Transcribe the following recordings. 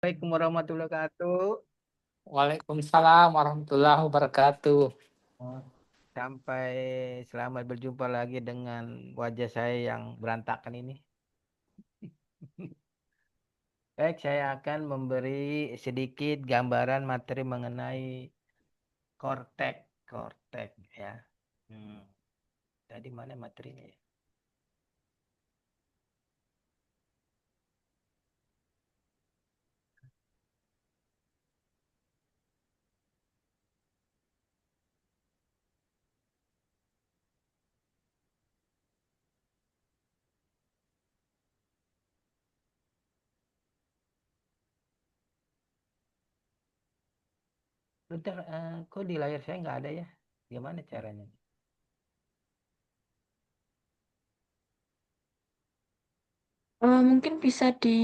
Assalamualaikum warahmatullahi wabarakatuh. Waalaikumsalam warahmatullahi wabarakatuh. Oh, Sampai selamat berjumpa lagi dengan wajah saya yang berantakan ini. Baik, saya akan memberi sedikit gambaran materi mengenai kortek, kortek ya. Hmm, Tadi mana materinya ya? Bentar, kok di layar saya nggak ada ya? Gimana caranya? Mungkin bisa di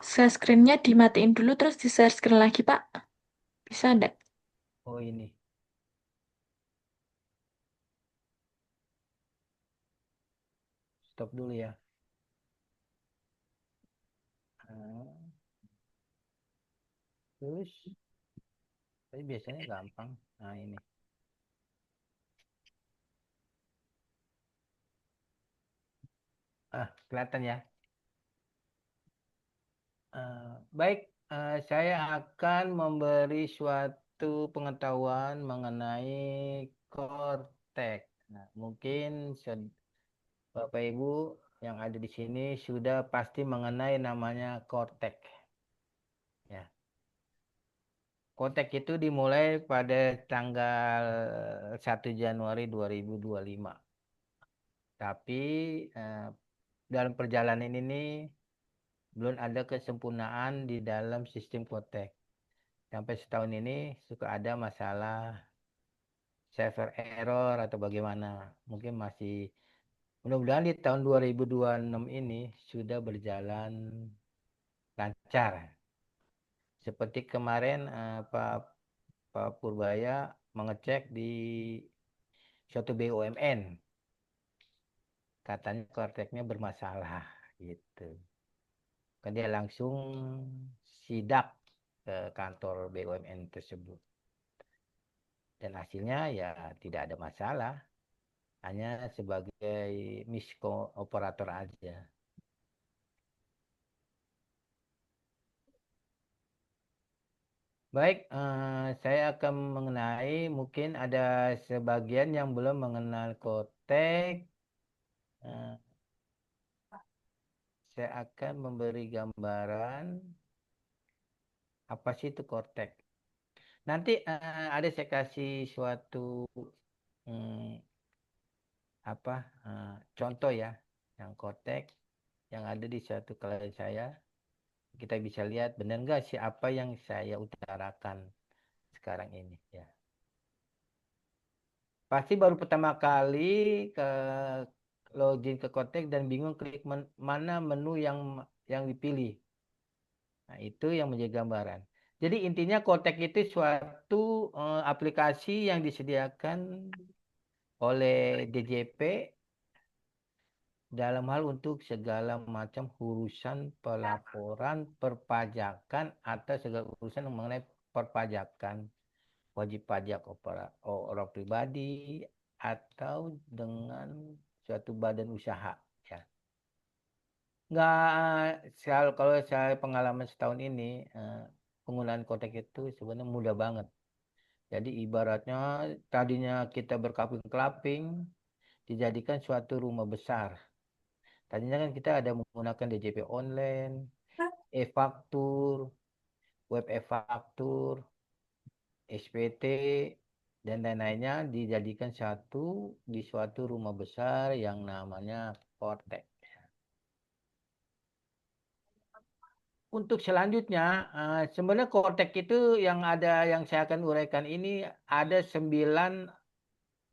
share screen-nya dimatiin dulu terus di share screen lagi, Pak. Bisa enggak? Oh ini, stop dulu ya. Ah, Terus, tapi biasanya gampang. Nah ini, kelihatan ya. Baik, saya akan memberi suatu pengetahuan mengenai kortek. Nah, mungkin Bapak Ibu yang ada di sini sudah pasti mengenai namanya kortek. Ya, kortek itu dimulai pada tanggal 1 Januari 2025. Tapi eh, dalam perjalanan ini belum ada kesempurnaan di dalam sistem kortek. Sampai setahun ini suka ada masalah server error atau bagaimana. Mungkin masih mudah-mudahan di tahun 2026 ini sudah berjalan lancar. Seperti kemarin Pak Purbaya mengecek di suatu BUMN, katanya korteknya bermasalah gitu. Kan dia langsung sidak ke kantor BUMN tersebut. Dan hasilnya ya tidak ada masalah. Hanya sebagai operator aja. Baik, saya akan mengenai mungkin ada sebagian yang belum mengenal Kotek. Eh, saya akan memberi gambaran apa sih itu Kotek. Nanti ada saya kasih suatu hmm, apa contoh ya yang Kotek yang ada di suatu klien saya. Kita bisa lihat benar nggak sih apa yang saya utarakan sekarang ini ya. Pasti baru pertama kali ke login ke Kotek dan bingung klik mana menu yang dipilih. Nah, itu yang menjadi gambaran. Jadi intinya Kotek itu suatu aplikasi yang disediakan oleh DJP dalam hal untuk segala macam urusan pelaporan perpajakan atau segala urusan yang mengenai perpajakan wajib pajak orang pribadi atau dengan suatu badan usaha ya. Kalau saya pengalaman setahun ini penggunaan kotak itu sebenarnya mudah banget. Jadi ibaratnya tadinya kita berkaping-kelaping dijadikan suatu rumah besar. Tadinya kan kita ada menggunakan DJP online, e-faktur, web e-faktur, SPT, dan lain-lainnya dijadikan satu di suatu rumah besar yang namanya Kortek. Untuk selanjutnya, sebenarnya Kortek itu yang saya akan uraikan ini ada 9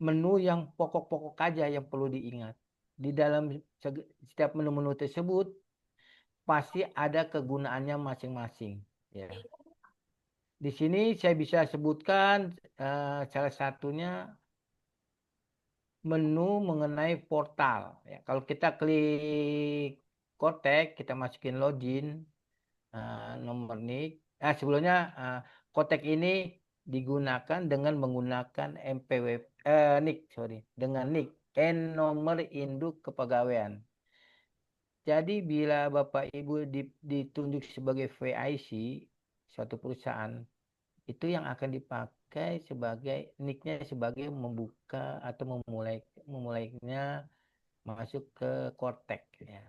menu yang pokok-pokok aja yang perlu diingat. Di dalam setiap menu-menu tersebut pasti ada kegunaannya masing-masing. Ya. Di sini saya bisa sebutkan salah satunya menu mengenai portal. Ya, kalau kita klik Kotek, kita masukin login. nomor NIK. Sebelumnya kotek ini digunakan dengan menggunakan NIK, sorry, dengan NIK, nomor induk kepegawaian. Jadi bila Bapak Ibu ditunjuk sebagai VIC suatu perusahaan, itu yang akan dipakai sebagai NIK-nya sebagai membuka atau memulainya masuk ke Kortek ya.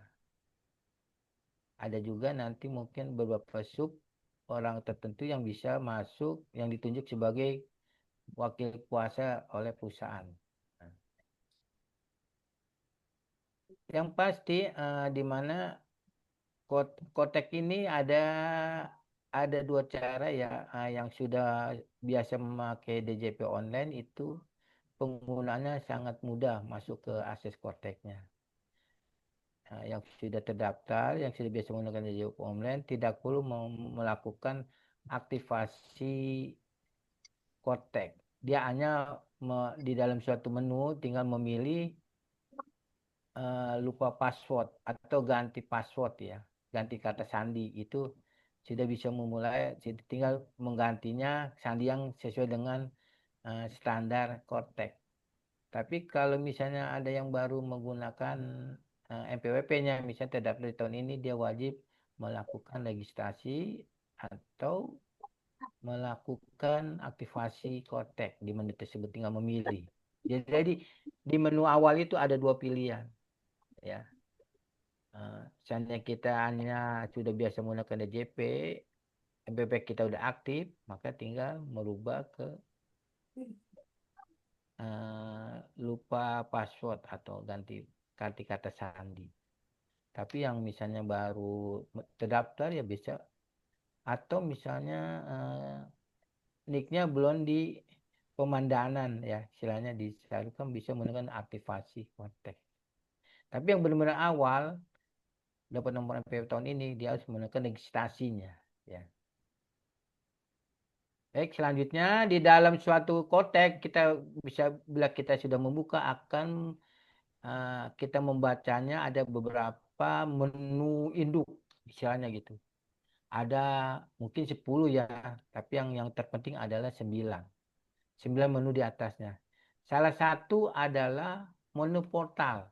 Ada juga nanti mungkin beberapa sub orang tertentu yang bisa masuk yang ditunjuk sebagai wakil kuasa oleh perusahaan. Nah, yang pasti di mana Kotek ini ada dua cara ya, yang sudah biasa memakai DJP online itu penggunaannya sangat mudah masuk ke akses Koteknya. Yang sudah terdaftar, yang sudah biasa menggunakan DJP online tidak perlu melakukan aktivasi Kotek. Dia hanya di dalam suatu menu tinggal memilih lupa password atau ganti password ya, ganti kata sandi itu sudah bisa memulai, tinggal menggantinya sandi yang sesuai dengan standar Kortek. Tapi kalau misalnya ada yang baru menggunakan NPWP-nya, misalnya terdaftar di tahun ini, dia wajib melakukan registrasi atau melakukan aktivasi Kortek di menu tersebut, tinggal memilih. Jadi di menu awal itu ada dua pilihan ya. Seandainya kita hanya sudah biasa menggunakan DJP, MPP kita udah aktif, maka tinggal merubah ke lupa password atau ganti kata sandi. Tapi yang misalnya baru terdaftar ya bisa, atau misalnya nicknya belum di pemandanan ya, istilahnya disalurkan, bisa menggunakan aktivasi kontak. Tapi yang benar-benar awal dapat nomor MPWP tahun ini, dia harus menggunakan registrasinya ya. Baik, selanjutnya di dalam suatu kotek kita bisa, bila kita sudah membuka, akan kita membacanya ada beberapa menu induk misalnya gitu. Ada mungkin 10 ya, tapi yang terpenting adalah 9. 9 menu di atasnya. Salah satu adalah menu portal.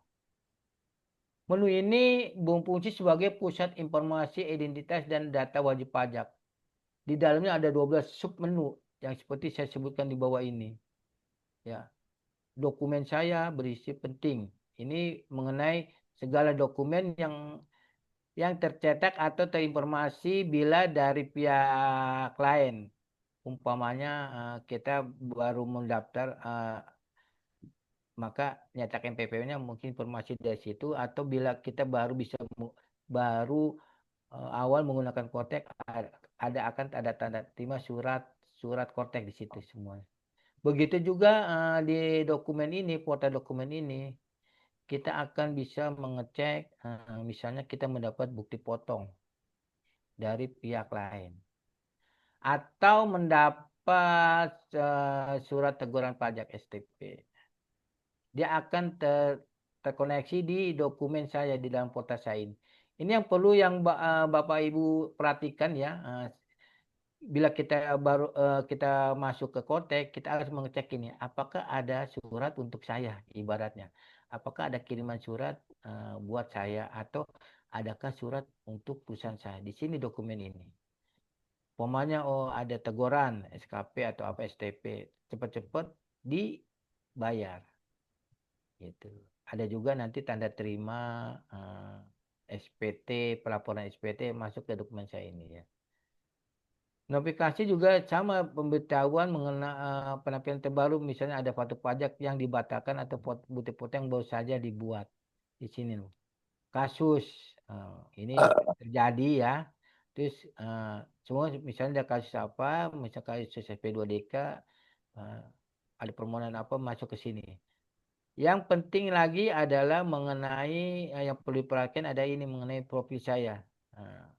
Menu ini berfungsi sebagai pusat informasi identitas dan data wajib pajak. Di dalamnya ada 12 sub menu yang seperti saya sebutkan di bawah ini. Ya. Dokumen saya berisi penting. Ini mengenai segala dokumen yang tercetak atau terinformasi bila dari pihak lain. Umpamanya kita baru mendaftar, maka nyatakan PPW-nya mungkin informasi dari situ, atau bila kita baru awal menggunakan Kortek, akan ada tanda terima surat Kortek di situ semua. Begitu juga di dokumen ini, portal dokumen ini, kita akan bisa mengecek, misalnya kita mendapat bukti potong dari pihak lain, atau mendapat surat teguran pajak STP. Dia akan terkoneksi di dokumen saya di dalam portal saya ini. Ini yang perlu yang Bapak Ibu perhatikan ya. Bila kita masuk ke Kotek, kita harus mengecek ini, apakah ada surat untuk saya ibaratnya. Apakah ada kiriman surat buat saya, atau adakah surat untuk perusahaan saya. Di sini dokumen ini. Umpamanya ada teguran SKP atau apa STP, cepat-cepat dibayar. Gitu. Ada juga nanti tanda terima SPT, pelaporan SPT masuk ke dokumen saya ini ya. Notifikasi juga sama, pemberitahuan mengenai penampilan terbaru, misalnya ada faktur pajak yang dibatalkan atau bukti potong yang baru saja dibuat. Di sini loh. Kasus ini terjadi ya. Terus semua misalnya ada kasus apa, misalnya kasus SP2DK, ada permohonan apa, masuk ke sini. Yang penting lagi adalah mengenai yang perlu diperhatikan, ada ini mengenai profil saya.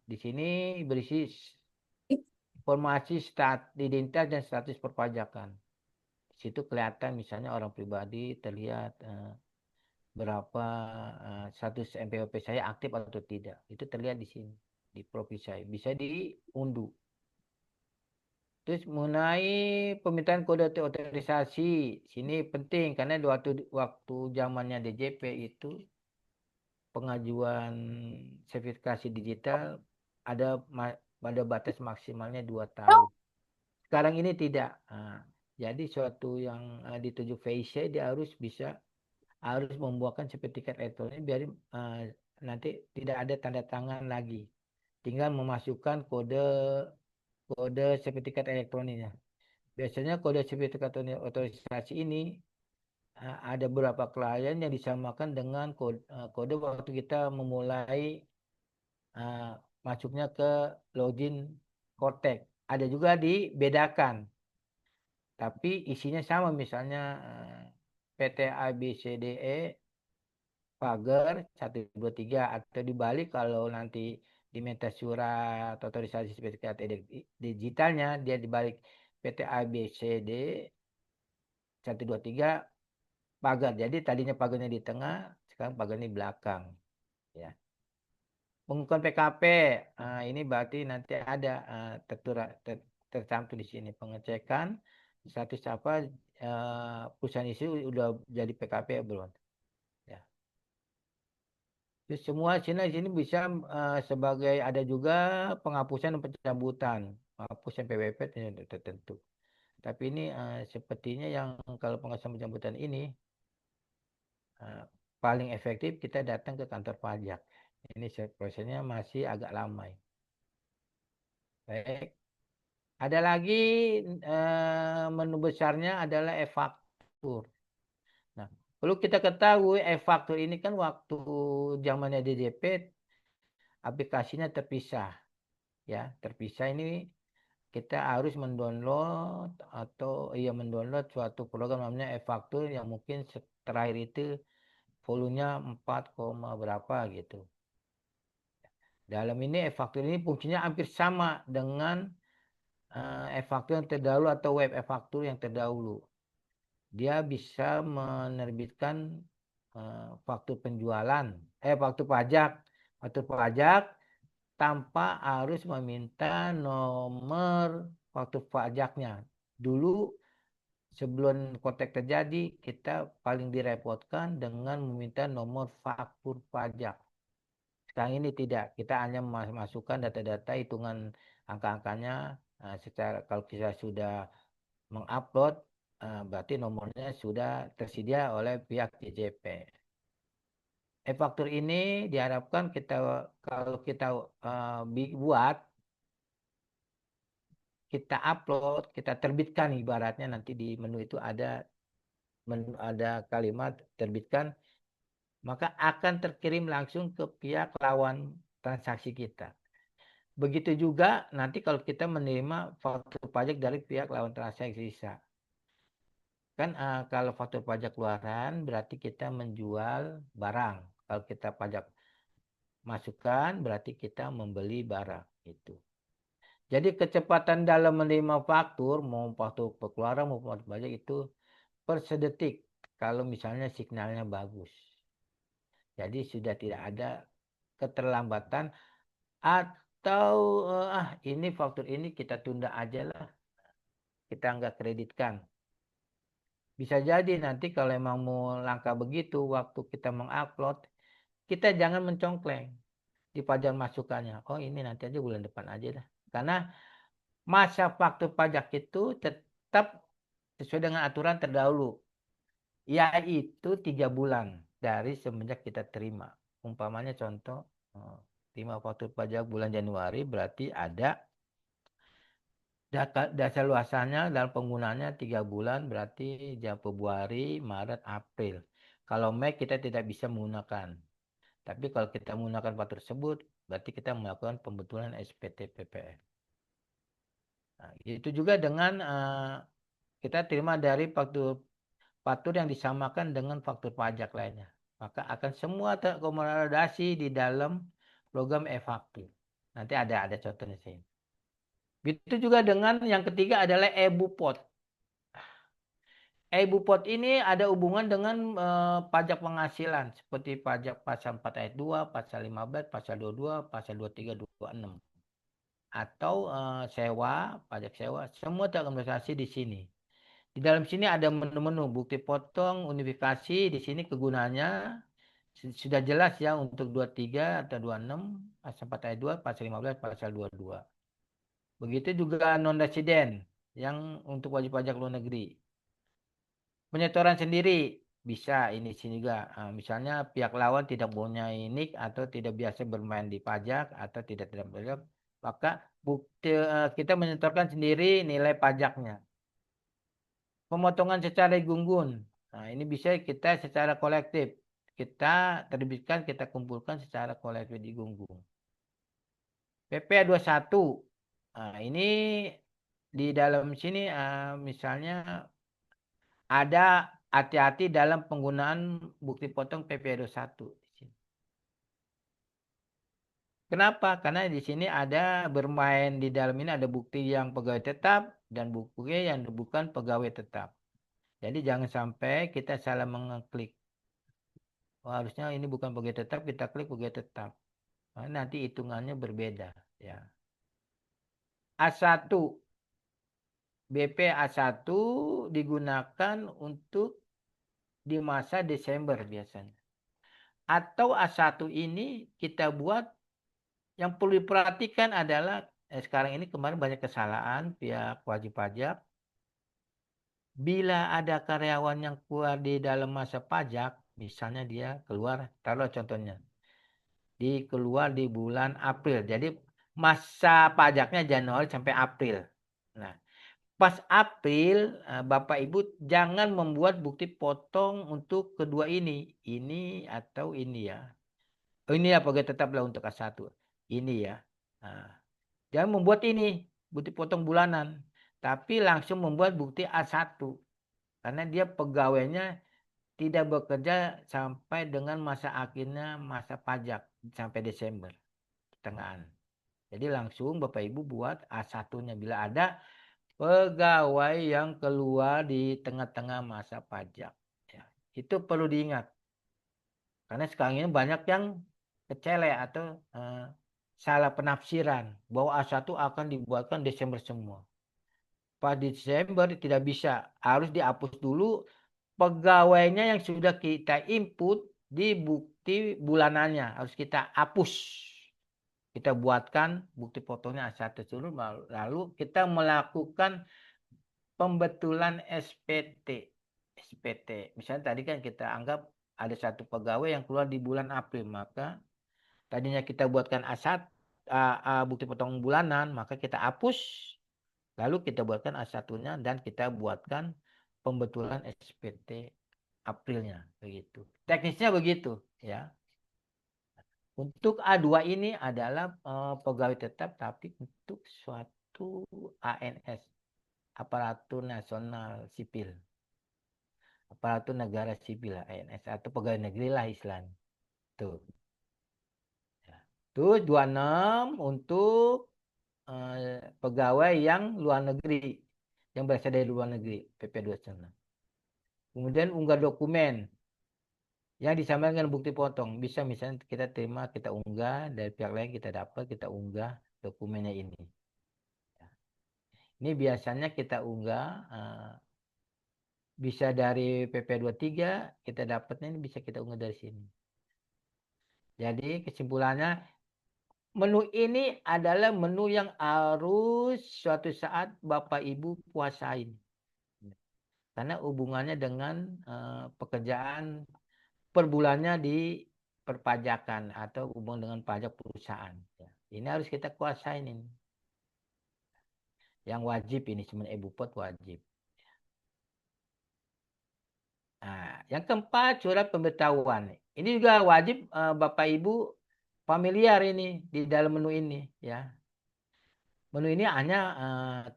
Di sini berisi informasi identitas dan status perpajakan. Di situ kelihatan misalnya orang pribadi, terlihat berapa status NPWP saya aktif atau tidak. Itu terlihat di sini. di provinsi saya, bisa diunduh. Terus mengenai permintaan kode otorisasi, sini penting karena waktu zamannya DJP itu pengajuan sertifikasi digital ada pada batas maksimalnya 2 tahun. Sekarang ini tidak. Nah, jadi suatu yang dituju VIC dia harus membuatkan sertifikat elektronik biar nanti tidak ada tanda tangan lagi. Tinggal memasukkan kode sertifikat elektroniknya. Biasanya kode sertifikat otorisasi ini ada beberapa klien yang disamakan dengan kode waktu kita memulai uh, masuknya ke login Cortex. Ada juga dibedakan, tapi isinya sama misalnya PT ABCDE pagar 123 atau dibalik kalau nanti diminta surat otorisasi sertifikat digitalnya dia dibalik PT ABCD 123 pagar. Jadi tadinya pagarnya di tengah, sekarang pagarnya di belakang. Ya. Pengukuran PKP, ini berarti nanti ada tercantum di sini pengecekan status apa perusahaan isi udah jadi PKP belum. Ya. Terus semua sini bisa sebagai ada juga penghapusan dan pencabutan, penghapusan PWP tertentu. Tapi ini sepertinya yang kalau penghapusan pencabutan ini paling efektif kita datang ke kantor pajak. Ini prosesnya masih agak lama. Baik. Ada lagi menu besarnya adalah e-faktur. Nah, perlu kita ketahui e-faktur ini kan waktu zamannya DJP aplikasinya terpisah. Ya, terpisah ini kita harus mendownload mendownload suatu program namanya e-faktur yang mungkin terakhir itu volumenya 4, berapa gitu. Dalam ini e-faktur ini fungsinya hampir sama dengan e-faktur yang terdahulu atau web e-faktur yang terdahulu. Dia bisa menerbitkan faktur penjualan, faktur pajak tanpa harus meminta nomor faktur pajaknya. Dulu sebelum kontak terjadi, kita paling direpotkan dengan meminta nomor faktur pajak. Sekarang ini tidak, kita hanya memasukkan data-data hitungan angka-angkanya secara kalau kita sudah mengupload berarti nomornya sudah tersedia oleh pihak DJP. E-faktur ini diharapkan kalau kita buat, kita upload, kita terbitkan ibaratnya nanti di menu itu ada kalimat terbitkan, maka akan terkirim langsung ke pihak lawan transaksi kita. Begitu juga nanti kalau kita menerima faktur pajak dari pihak lawan transaksi sisa. Kan kalau faktur pajak keluaran berarti kita menjual barang. Kalau kita pajak masukan berarti kita membeli barang itu. Jadi kecepatan dalam menerima faktur, mau faktur keluaran maupun faktur pajak itu per sedetik. Kalau misalnya signalnya bagus. Jadi sudah tidak ada keterlambatan atau ini faktur ini kita tunda aja lah. Kita nggak kreditkan. Bisa jadi nanti kalau emang mau langkah begitu, waktu kita mengupload, kita jangan mencongkleng di pajak masukannya. Oh ini nanti aja bulan depan aja dah. Karena masa faktur pajak itu tetap sesuai dengan aturan terdahulu. Yaitu 3 bulan dari semenjak kita terima. Umpamanya contoh, terima faktur pajak bulan Januari berarti ada dasar luasannya dalam penggunaannya 3 bulan berarti Februari, Maret, April. Kalau Mei kita tidak bisa menggunakan. Tapi kalau kita menggunakan faktur tersebut berarti kita melakukan pembetulan SPT PPN. Nah, itu juga dengan kita terima dari faktur yang disamakan dengan faktur pajak lainnya. Maka akan semua terakomodasi di dalam program e-faktur. Nanti ada contohnya sih. Begitu juga dengan yang ketiga adalah e-bupot. e-Bupot ini ada hubungan dengan pajak penghasilan seperti pajak pasal 4 ayat 2, pasal 15, pasal 22, pasal 23, 26. Atau sewa, pajak sewa, semua terakomodasi di sini. Di dalam sini ada menu-menu bukti potong, unifikasi, di sini kegunaannya sudah jelas ya untuk 23 atau 26, pasal 4 ayat 2, pasal 15, pasal 22. Begitu juga non-residen yang untuk wajib pajak luar negeri. Penyetoran sendiri bisa ini sini juga. Misalnya pihak lawan tidak punya NIK atau tidak biasa bermain di pajak atau tidak pajak, maka bukti kita menyetorkan sendiri nilai pajaknya. Pemotongan secara gunggun. Nah, ini bisa kita secara kolektif. Kita terbitkan, kita kumpulkan secara kolektif di gunggung. PP 21. Nah, ini di dalam sini misalnya ada hati-hati dalam penggunaan bukti potong PP 21. Kenapa? Karena di sini ada bermain di dalam ini ada bukti yang pegawai tetap dan bukti yang bukan pegawai tetap. Jadi jangan sampai kita salah mengeklik. Oh, harusnya ini bukan pegawai tetap, kita klik pegawai tetap. Nah, nanti hitungannya berbeda. Ya. A1, BP A1 digunakan untuk di masa Desember biasanya. Atau A1 ini kita buat yang perlu diperhatikan adalah sekarang ini kemarin banyak kesalahan pihak wajib pajak. Bila ada karyawan yang keluar di dalam masa pajak, misalnya dia keluar, taruh contohnya, keluar di bulan April. Jadi masa pajaknya Januari sampai April. Nah, pas April, Bapak Ibu jangan membuat bukti potong untuk kedua ini atau ini ya. Oh, ini ya pegawai tetaplah untuk A1. Ini ya. Nah, jangan membuat ini bukti potong bulanan, tapi langsung membuat bukti A1 karena dia pegawainya tidak bekerja sampai dengan masa akhirnya masa pajak sampai Desember pertengahan. Jadi langsung Bapak Ibu buat A1-nya bila ada pegawai yang keluar di tengah-tengah masa pajak. Ya, itu perlu diingat. Karena sekarang ini banyak yang kecele atau salah penafsiran bahwa A1 akan dibuatkan Desember semua. Pas Desember tidak bisa, harus dihapus dulu pegawainya yang sudah kita input di bukti bulanannya, harus kita hapus. Kita buatkan bukti fotonya A1 dulu, lalu kita melakukan pembetulan SPT. SPT. Misalnya tadi kan kita anggap ada satu pegawai yang keluar di bulan April, maka tadinya kita buatkan A1 bukti potong bulanan, maka kita hapus, lalu kita buatkan A1-nya dan kita buatkan pembetulan SPT Aprilnya, begitu. Teknisnya begitu, ya. Untuk A2 ini adalah pegawai tetap tapi untuk suatu ANS, aparatur nasional sipil. Aparatur negara sipil ANS atau pegawai negeri lah istilahnya. Tuh. Ya. Tuh 26 untuk pegawai yang luar negeri, yang berasal dari luar negeri, PP 29. Kemudian unggah dokumen yang disampaikan dengan bukti potong. Bisa misalnya kita terima, kita unggah, dari pihak lain kita dapat, kita unggah dokumennya ini. Ini biasanya kita unggah, bisa dari PP 23, kita dapatnya ini bisa kita unggah dari sini. Jadi kesimpulannya, menu ini adalah menu yang harus suatu saat Bapak Ibu puasain. Karena hubungannya dengan pekerjaan per bulannya di perpajakan atau hubungan dengan pajak perusahaan. Ini harus kita kuasain ini. Yang wajib ini cuma e-Bupot wajib. Nah, yang keempat surat pemberitahuan. Ini juga wajib Bapak Ibu familiar ini di dalam menu ini ya. Menu ini hanya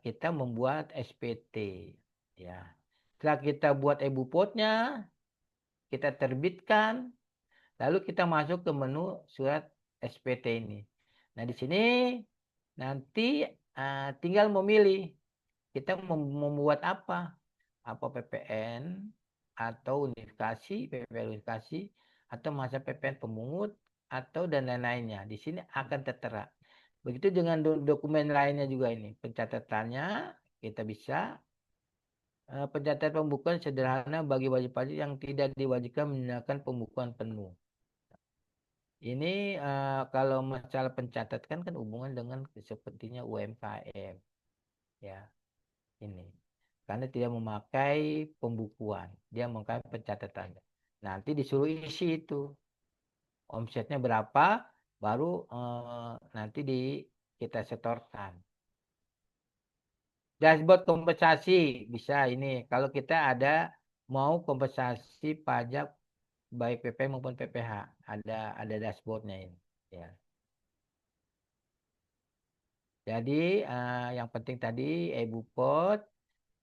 kita membuat SPT ya. Setelah kita buat e-Bupotnya, kita terbitkan, lalu kita masuk ke menu surat SPT ini. Nah, di sini nanti tinggal memilih kita membuat apa. apa PPN atau unifikasi, PPN unifikasi atau masa PPN pemungut atau dan lain-lainnya. Di sini akan tertera. Begitu dengan dokumen lainnya juga ini. Pencatatannya kita bisa pencatatan pembukuan sederhana bagi wajib pajak yang tidak diwajibkan menggunakan pembukuan penuh. Ini kalau masalah pencatatan kan hubungan dengan sepertinya UMKM, ya ini. Karena tidak memakai pembukuan, dia memakai pencatatan. Nanti disuruh isi itu omsetnya berapa, baru nanti kita setorkan. Dashboard kompensasi bisa ini. Kalau kita mau kompensasi pajak baik PP maupun PPH, ada dashboardnya ini. Ya. Jadi yang penting tadi e-Bupot,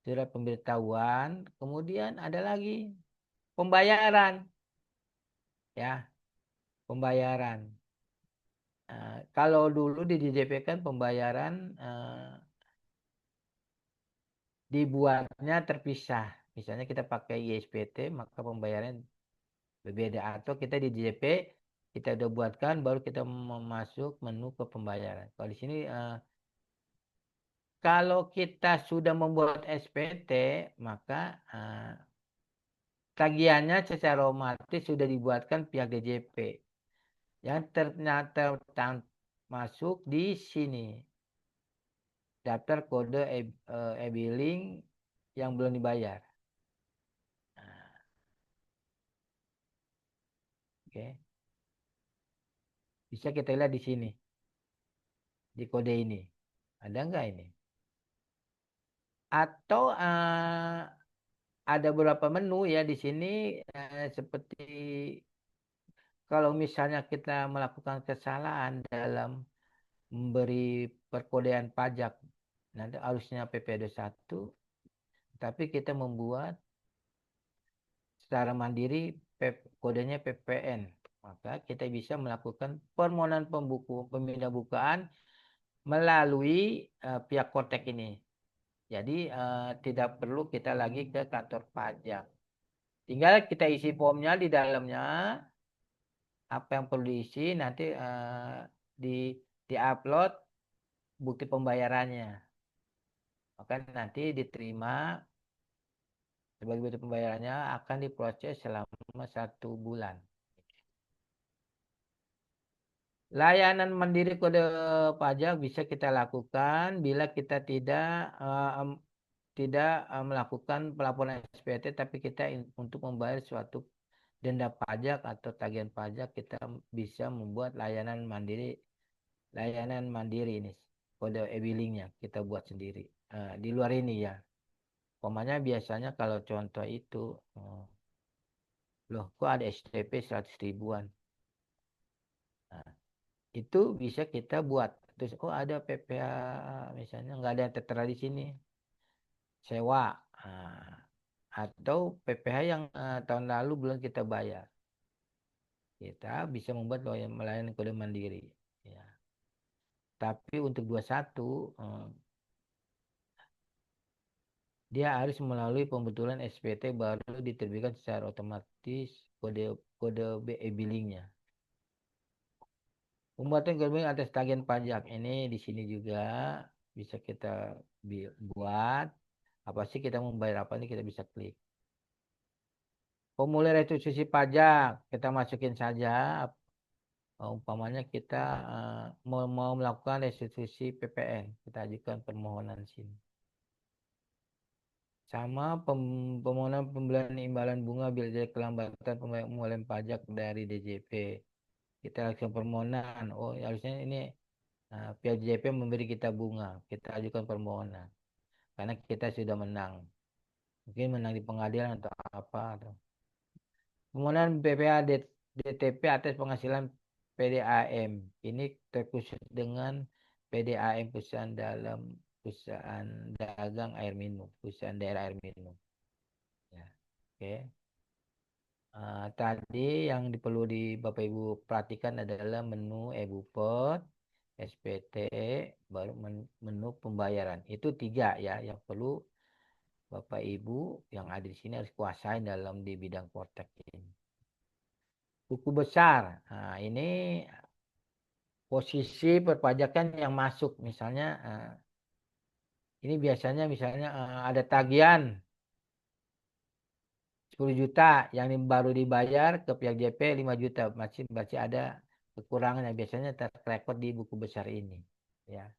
surat pemberitahuan, kemudian ada lagi pembayaran, ya pembayaran. Kalau dulu di DJP kan pembayaran dibuatnya terpisah. Misalnya kita pakai ISPT, maka pembayaran berbeda. Atau kita di DJP kita udah buatkan, baru kita masuk menu ke pembayaran. Kalau di sini kalau kita sudah membuat SPT, maka tagihannya secara otomatis sudah dibuatkan pihak DJP. Yang ternyata masuk di sini. Daftar kode e-billing yang belum dibayar. Nah, oke. Bisa kita lihat di sini. Di kode ini. Ada nggak ini? Atau ada beberapa menu ya di sini seperti kalau misalnya kita melakukan kesalahan dalam memberi perkodean pajak, nanti harusnya PP21, tapi kita membuat secara mandiri kodenya PPN, maka kita bisa melakukan permohonan pemindah bukaan melalui pihak Kotek ini. Jadi tidak perlu kita lagi ke kantor pajak. Tinggal kita isi formnya di dalamnya, apa yang perlu diisi, nanti di-upload bukti pembayarannya. Maka nanti diterima sebagai bukti pembayarannya akan diproses selama 1 bulan. Layanan mandiri kode pajak bisa kita lakukan bila kita tidak melakukan pelaporan SPT, tapi kita untuk membayar suatu denda pajak atau tagihan pajak, kita bisa membuat layanan mandiri ini, kode e-billingnya kita buat sendiri. Di luar ini ya, umpamanya biasanya kalau contoh itu, loh kok ada STP 100 ribuan, nah, itu bisa kita buat. Terus ada PPh misalnya nggak ada yang tertera di sini, sewa, atau PPh yang tahun lalu belum kita bayar, kita bisa membuat melayani kode mandiri. Ya. Tapi untuk 21 dia harus melalui pembetulan SPT baru diterbitkan secara otomatis kode e-billingnya. Pembuatan kode atas tagihan pajak ini di sini juga bisa kita buat. Apa sih kita membayar apa ini kita bisa klik. Formulir restitusi pajak kita masukin saja. Umpamanya kita mau melakukan restitusi PPN, kita ajukan permohonan sini. Sama permohonan pembelian imbalan bunga bila ada kelambatan pembayaran pajak dari DJP. Kita lakukan permohonan. Oh, harusnya ini pihak DJP memberi kita bunga. Kita ajukan permohonan. Karena kita sudah menang. Mungkin menang di pengadilan atau apa. Permohonan BPH DTP atas penghasilan PDAM. Ini terkhusus dengan PDAM perusahaan dagang air minum, perusahaan daerah air minum. Ya, oke. Tadi yang perlu di Bapak Ibu perhatikan adalah menu e-Bupot, SPT, baru menu pembayaran. Itu 3 ya yang perlu Bapak Ibu yang ada di sini harus kuasain dalam di bidang Kortek ini. Buku besar. Nah, ini posisi perpajakan yang masuk. Misalnya ini biasanya misalnya ada tagihan 10 juta yang baru dibayar ke pihak JP 5 juta. Masih ada kekurangan yang biasanya terrekod di buku besar ini. Ya.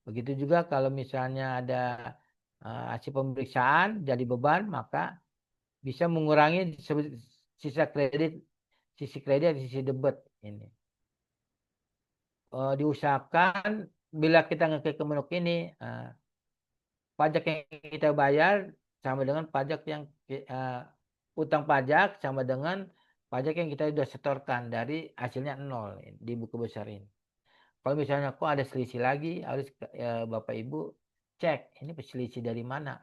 Begitu juga kalau misalnya ada hasil pemeriksaan jadi beban, maka bisa mengurangi sisa kredit, sisi kredit, sisi debit ini. Diusahakan bila kita ngeklik ke menu ini, pajak yang kita bayar sama dengan pajak yang utang pajak sama dengan pajak yang kita sudah setorkan dari hasilnya 0 di buku besar ini. Kalau misalnya kok ada selisih lagi, harus Bapak Ibu cek ini selisih dari mana.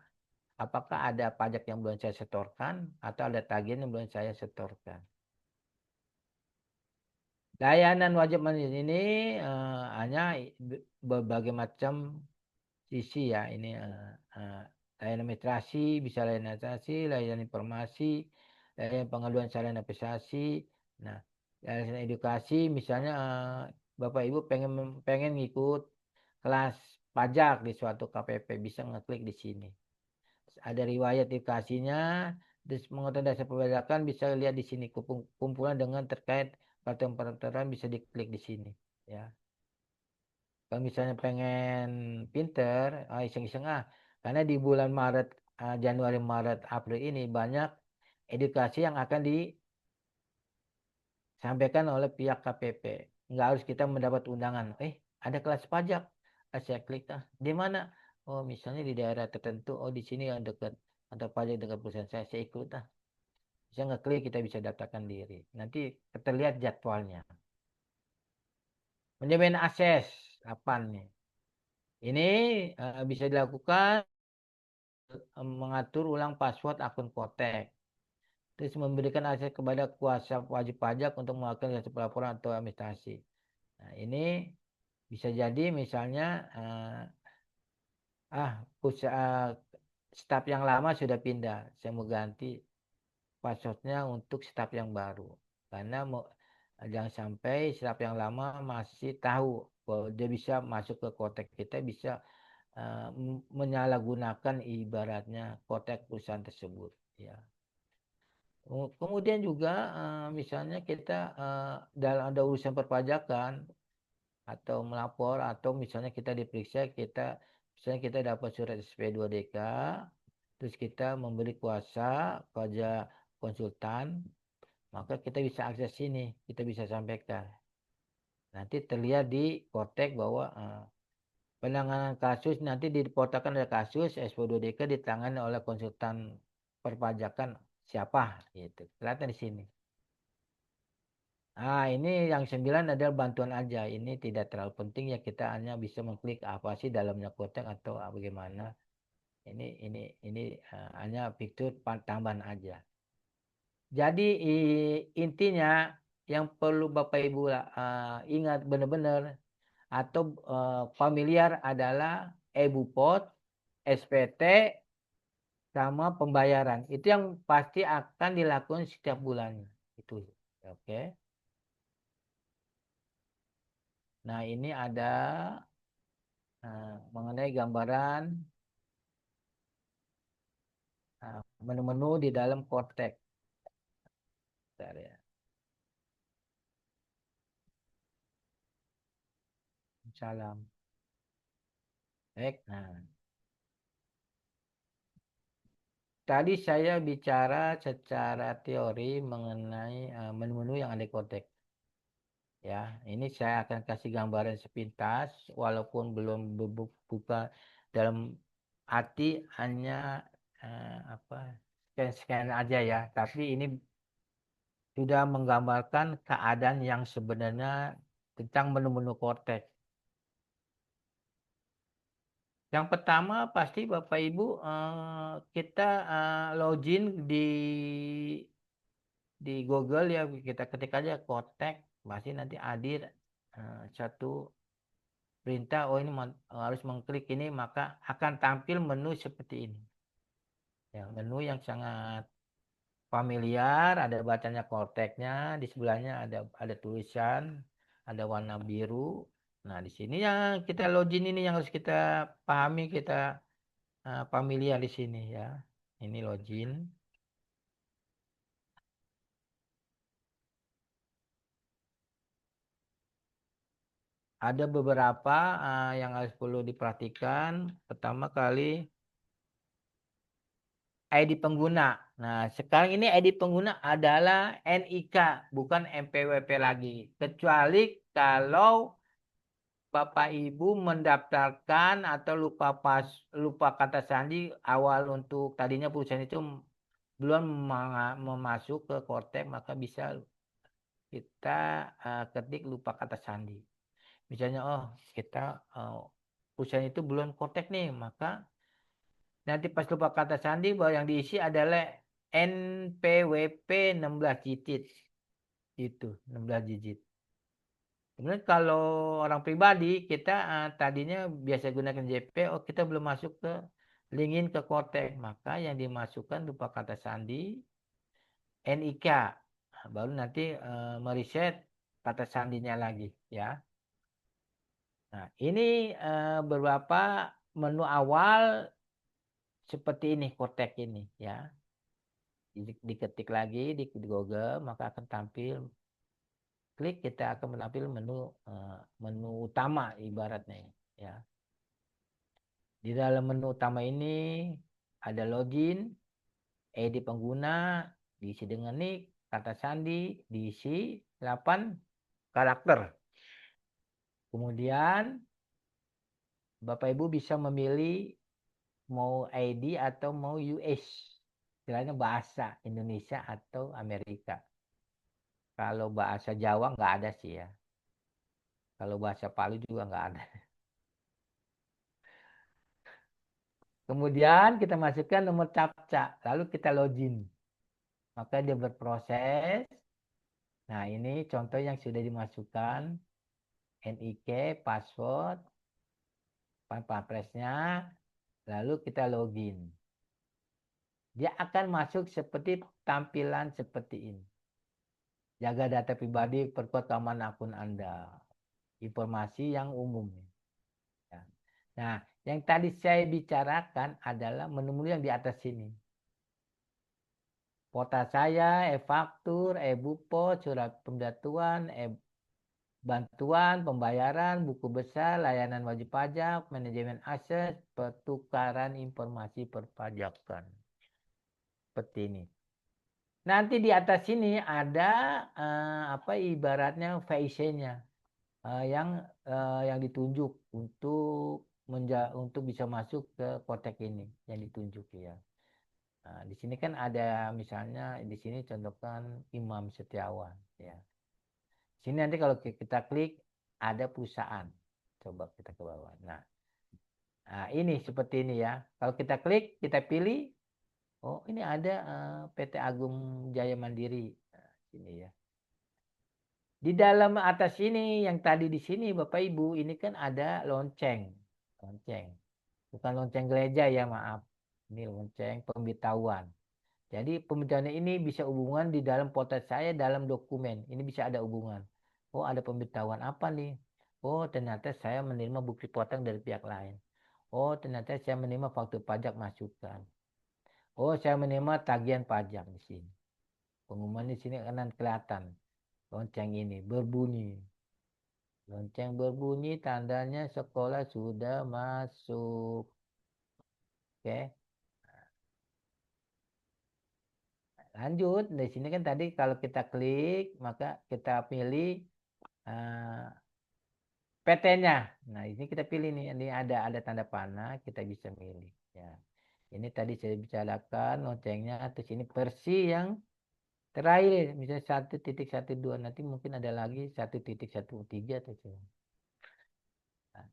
Apakah ada pajak yang belum saya setorkan atau ada tagihan yang belum saya setorkan. Layanan wajib mandiri ini hanya berbagai macam sisi ya. Ini layanan administrasi, bisa layanan administrasi, layanan informasi, layanan pengaduan sarana investasi. Nah, layanan edukasi, misalnya Bapak Ibu pengen ngikut kelas pajak di suatu KPP, bisa ngeklik di sini. Ada riwayat edukasinya, mengetahui dasar perpajakan bisa lihat di sini kumpulan dengan terkait peraturan-peraturan bisa diklik di sini ya. Kalau misalnya pengen pinter, iseng-iseng karena di bulan Maret, Januari, Maret, April ini banyak edukasi yang akan disampaikan oleh pihak KPP. Nggak harus kita mendapat undangan. Ada kelas pajak. Saya klik di mana? Oh, misalnya di daerah tertentu. Oh, di sini yang dekat atau pajak dekat perusahaan saya ikut Bisa ngeklik, kita bisa daftarkan diri. Nanti terlihat jadwalnya. Manajemen akses, apa nih? Ini bisa dilakukan mengatur ulang password akun Kotek. Terus memberikan akses kepada kuasa wajib pajak untuk melakukan jasa pelaporan atau administrasi. Nah, ini bisa jadi misalnya usaha staf yang lama sudah pindah. Saya mau ganti passwordnya untuk staf yang baru. Karena jangan sampai staf yang lama masih tahu bahwa dia bisa masuk ke Kotek kita, bisa menyalahgunakan ibaratnya Kotek perusahaan tersebut. Ya. Kemudian juga misalnya kita dalam ada urusan perpajakan atau melapor atau misalnya kita diperiksa, misalnya kita dapat surat SP2DK, terus kita memberi kuasa pada konsultan, maka kita bisa akses sini, kita bisa sampaikan. Nanti terlihat di Kotek bahwa penanganan kasus nanti diportalkan ada kasus SP2DK ditangani oleh konsultan perpajakan siapa gitu. Kelihatan di sini. Ini yang 9 adalah bantuan aja. Ini tidak terlalu penting ya, kita hanya bisa mengklik apa sih dalamnya Kotek atau bagaimana. Ini hanya fitur tambahan aja. Jadi intinya yang perlu Bapak Ibu ingat benar-benar atau familiar adalah e-Bupot, SPT, sama pembayaran. Itu yang pasti akan dilakukan setiap bulannya. Itu. Oke. Nah, ini ada mengenai gambaran menu-menu di dalam Kotek. Bentar ya. Salam. Baik. Nah, tadi saya bicara secara teori mengenai menu-menu yang ada di Kotek. Ya, ini saya akan kasih gambaran sepintas, walaupun belum buka dalam arti hanya scan aja ya. Tapi ini sudah menggambarkan keadaan yang sebenarnya tentang menu-menu Kotek. Yang pertama pasti Bapak Ibu kita login di Google ya, kita ketik aja Kotek, pasti nanti hadir satu perintah. Oh, ini harus mengklik ini, maka akan tampil menu seperti ini. Ya, menu yang sangat familiar, ada bacanya kontaknya, di sebelahnya ada tulisan, ada warna biru. Nah, di sini yang kita login ini yang harus kita pahami, kita familiar di sini ya. Ini login. Ada beberapa yang harus perlu diperhatikan. Pertama kali ID pengguna. Nah, sekarang ini ID pengguna adalah NIK, bukan MPWP lagi. Kecuali kalau Bapak Ibu mendaftarkan atau lupa kata sandi awal untuk tadinya perusahaan itu belum memasuk ke Kortek, maka bisa kita ketik lupa kata sandi. Misalnya, oh kita perusahaan itu belum Kortek nih, maka nanti pas lupa kata sandi bahwa yang diisi adalah NPWP 16 digit. Itu 16 digit. Kemudian kalau orang pribadi kita tadinya biasa gunakan JP, oh kita belum masuk ke linkin ke Kortek, maka yang dimasukkan lupa kata sandi NIK. Nah, baru nanti mereset kata sandinya lagi ya. Nah, ini beberapa menu awal seperti ini Kortek ini ya. Diketik lagi di Google maka akan tampil, klik kita akan menampil menu utama ibaratnya ya. Di dalam menu utama ini ada login, ID pengguna, diisi dengan nick, kata sandi, diisi 8 karakter. Kemudian Bapak Ibu bisa memilih mau ID atau mau US. Istilahnya bahasa Indonesia atau Amerika. Kalau bahasa Jawa nggak ada sih ya. Kalau bahasa Palu juga nggak ada. Kemudian kita masukkan nomor captcha, lalu kita login. Maka dia berproses. Nah, ini contoh yang sudah dimasukkan. NIK, password, papresnya, lalu kita login. Dia akan masuk seperti tampilan seperti ini. Jaga data pribadi, perkuat keamanan akun Anda. Informasi yang umum. Ya. Nah, yang tadi saya bicarakan adalah menu-menu yang di atas sini. Pota saya, e-faktur, e-bupot, surat pemberatuan, bantuan, pembayaran, buku besar, layanan wajib pajak, manajemen aset, pertukaran informasi perpajakan. Seperti ini. Nanti di atas sini ada ibaratnya VIC-nya yang ditunjuk untuk bisa masuk ke kotak ini yang ditunjuk ya. Nah, di sini kan ada misalnya di sini contohkan Imam Setiawan ya. Sini nanti kalau kita klik ada perusahaan. Coba kita ke bawah. Nah, ini seperti ini ya. Kalau kita klik, kita pilih. Oh, ini ada PT Agung Jaya Mandiri. Nah, sini ya. Di dalam atas ini, yang tadi di sini Bapak Ibu, ini kan ada lonceng. Lonceng. Bukan lonceng gereja ya, maaf. Ini lonceng pemberitahuan. Jadi pemberitahuan ini bisa hubungan di dalam potret saya dalam dokumen. Ini bisa ada hubungan. Oh, ada pemberitahuan apa nih? Oh, ternyata saya menerima bukti potong dari pihak lain. Oh, ternyata saya menerima faktur pajak masukan. Oh, saya menerima tagihan pajak di sini. Pengumuman di sini akan kelihatan. Lonceng ini berbunyi. Lonceng berbunyi tandanya sekolah sudah masuk. Oke. Lanjut, di sini kan tadi kalau kita klik, maka kita pilih PT-nya. Nah, ini kita pilih nih, ini ada tanda panah, kita bisa milih. Ya, ini tadi saya bicarakan loncengnya, terus ini versi yang terakhir, misalnya 1.12, nanti mungkin ada lagi 1.13 atau coba. Nah,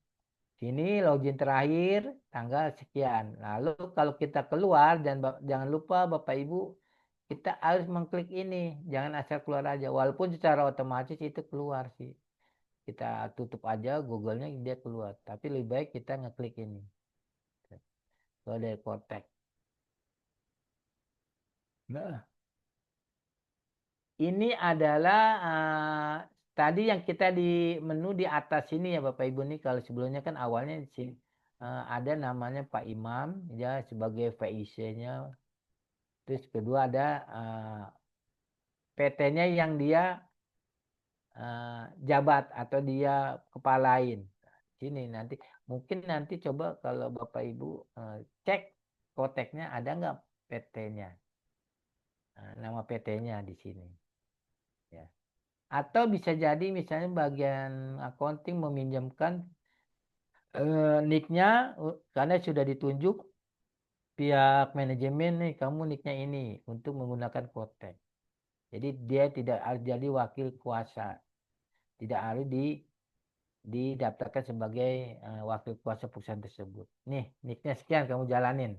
sini login terakhir tanggal sekian. Lalu kalau kita keluar, dan jangan lupa Bapak Ibu, kita harus mengklik ini, jangan asal keluar aja. Walaupun secara otomatis itu keluar sih. Kita tutup aja Google-nya dia keluar. Tapi lebih baik kita ngeklik ini. Keluar dari Kortek. Nah, ini adalah tadi yang kita di menu di atas sini ya Bapak Ibu nih. Kalau sebelumnya kan awalnya di sini ada namanya Pak Imam ya sebagai VIC-nya. Terus kedua ada PT-nya yang dia jabat atau dia kepalain. Sini nanti mungkin nanti coba kalau Bapak Ibu cek koteknya ada nggak PT-nya. Nama PT-nya di sini. Ya. Atau bisa jadi misalnya bagian accounting meminjamkan nicknya karena sudah ditunjuk pihak manajemen nih kamu nicknya ini untuk menggunakan kotek. Jadi dia tidak harus jadi wakil kuasa, tidak harus didaftarkan sebagai wakil kuasa perusahaan tersebut. Nih nicknya sekian kamu jalanin.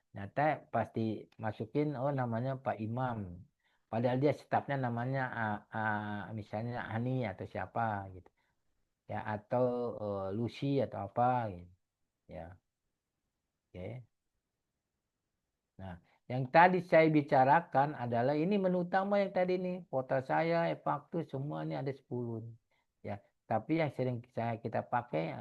Nyata pasti masukin oh namanya Pak Imam. Padahal dia stafnya namanya misalnya Ani atau siapa gitu. Ya atau Lucy atau apa gitu. Ya, oke. Nah, yang tadi saya bicarakan adalah ini menu utama yang tadi nih, portal saya, e-faktur semua ini ada 10. Ya, tapi yang sering kita pakai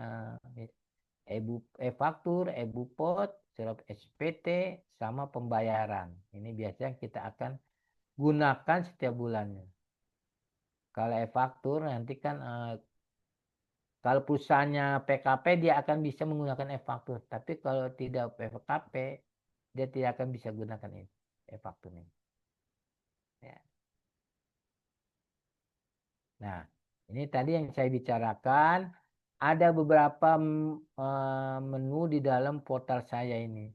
e-faktur, e-bupot, surat SPT sama pembayaran. Ini biasanya kita akan gunakan setiap bulannya. Kalau e-faktur nanti kan kalau perusahaannya PKP dia akan bisa menggunakan e-faktur. Tapi kalau tidak PKP dia tidak akan bisa gunakan e-faktur ini. Ya. Nah, ini tadi yang saya bicarakan ada beberapa menu di dalam portal saya ini.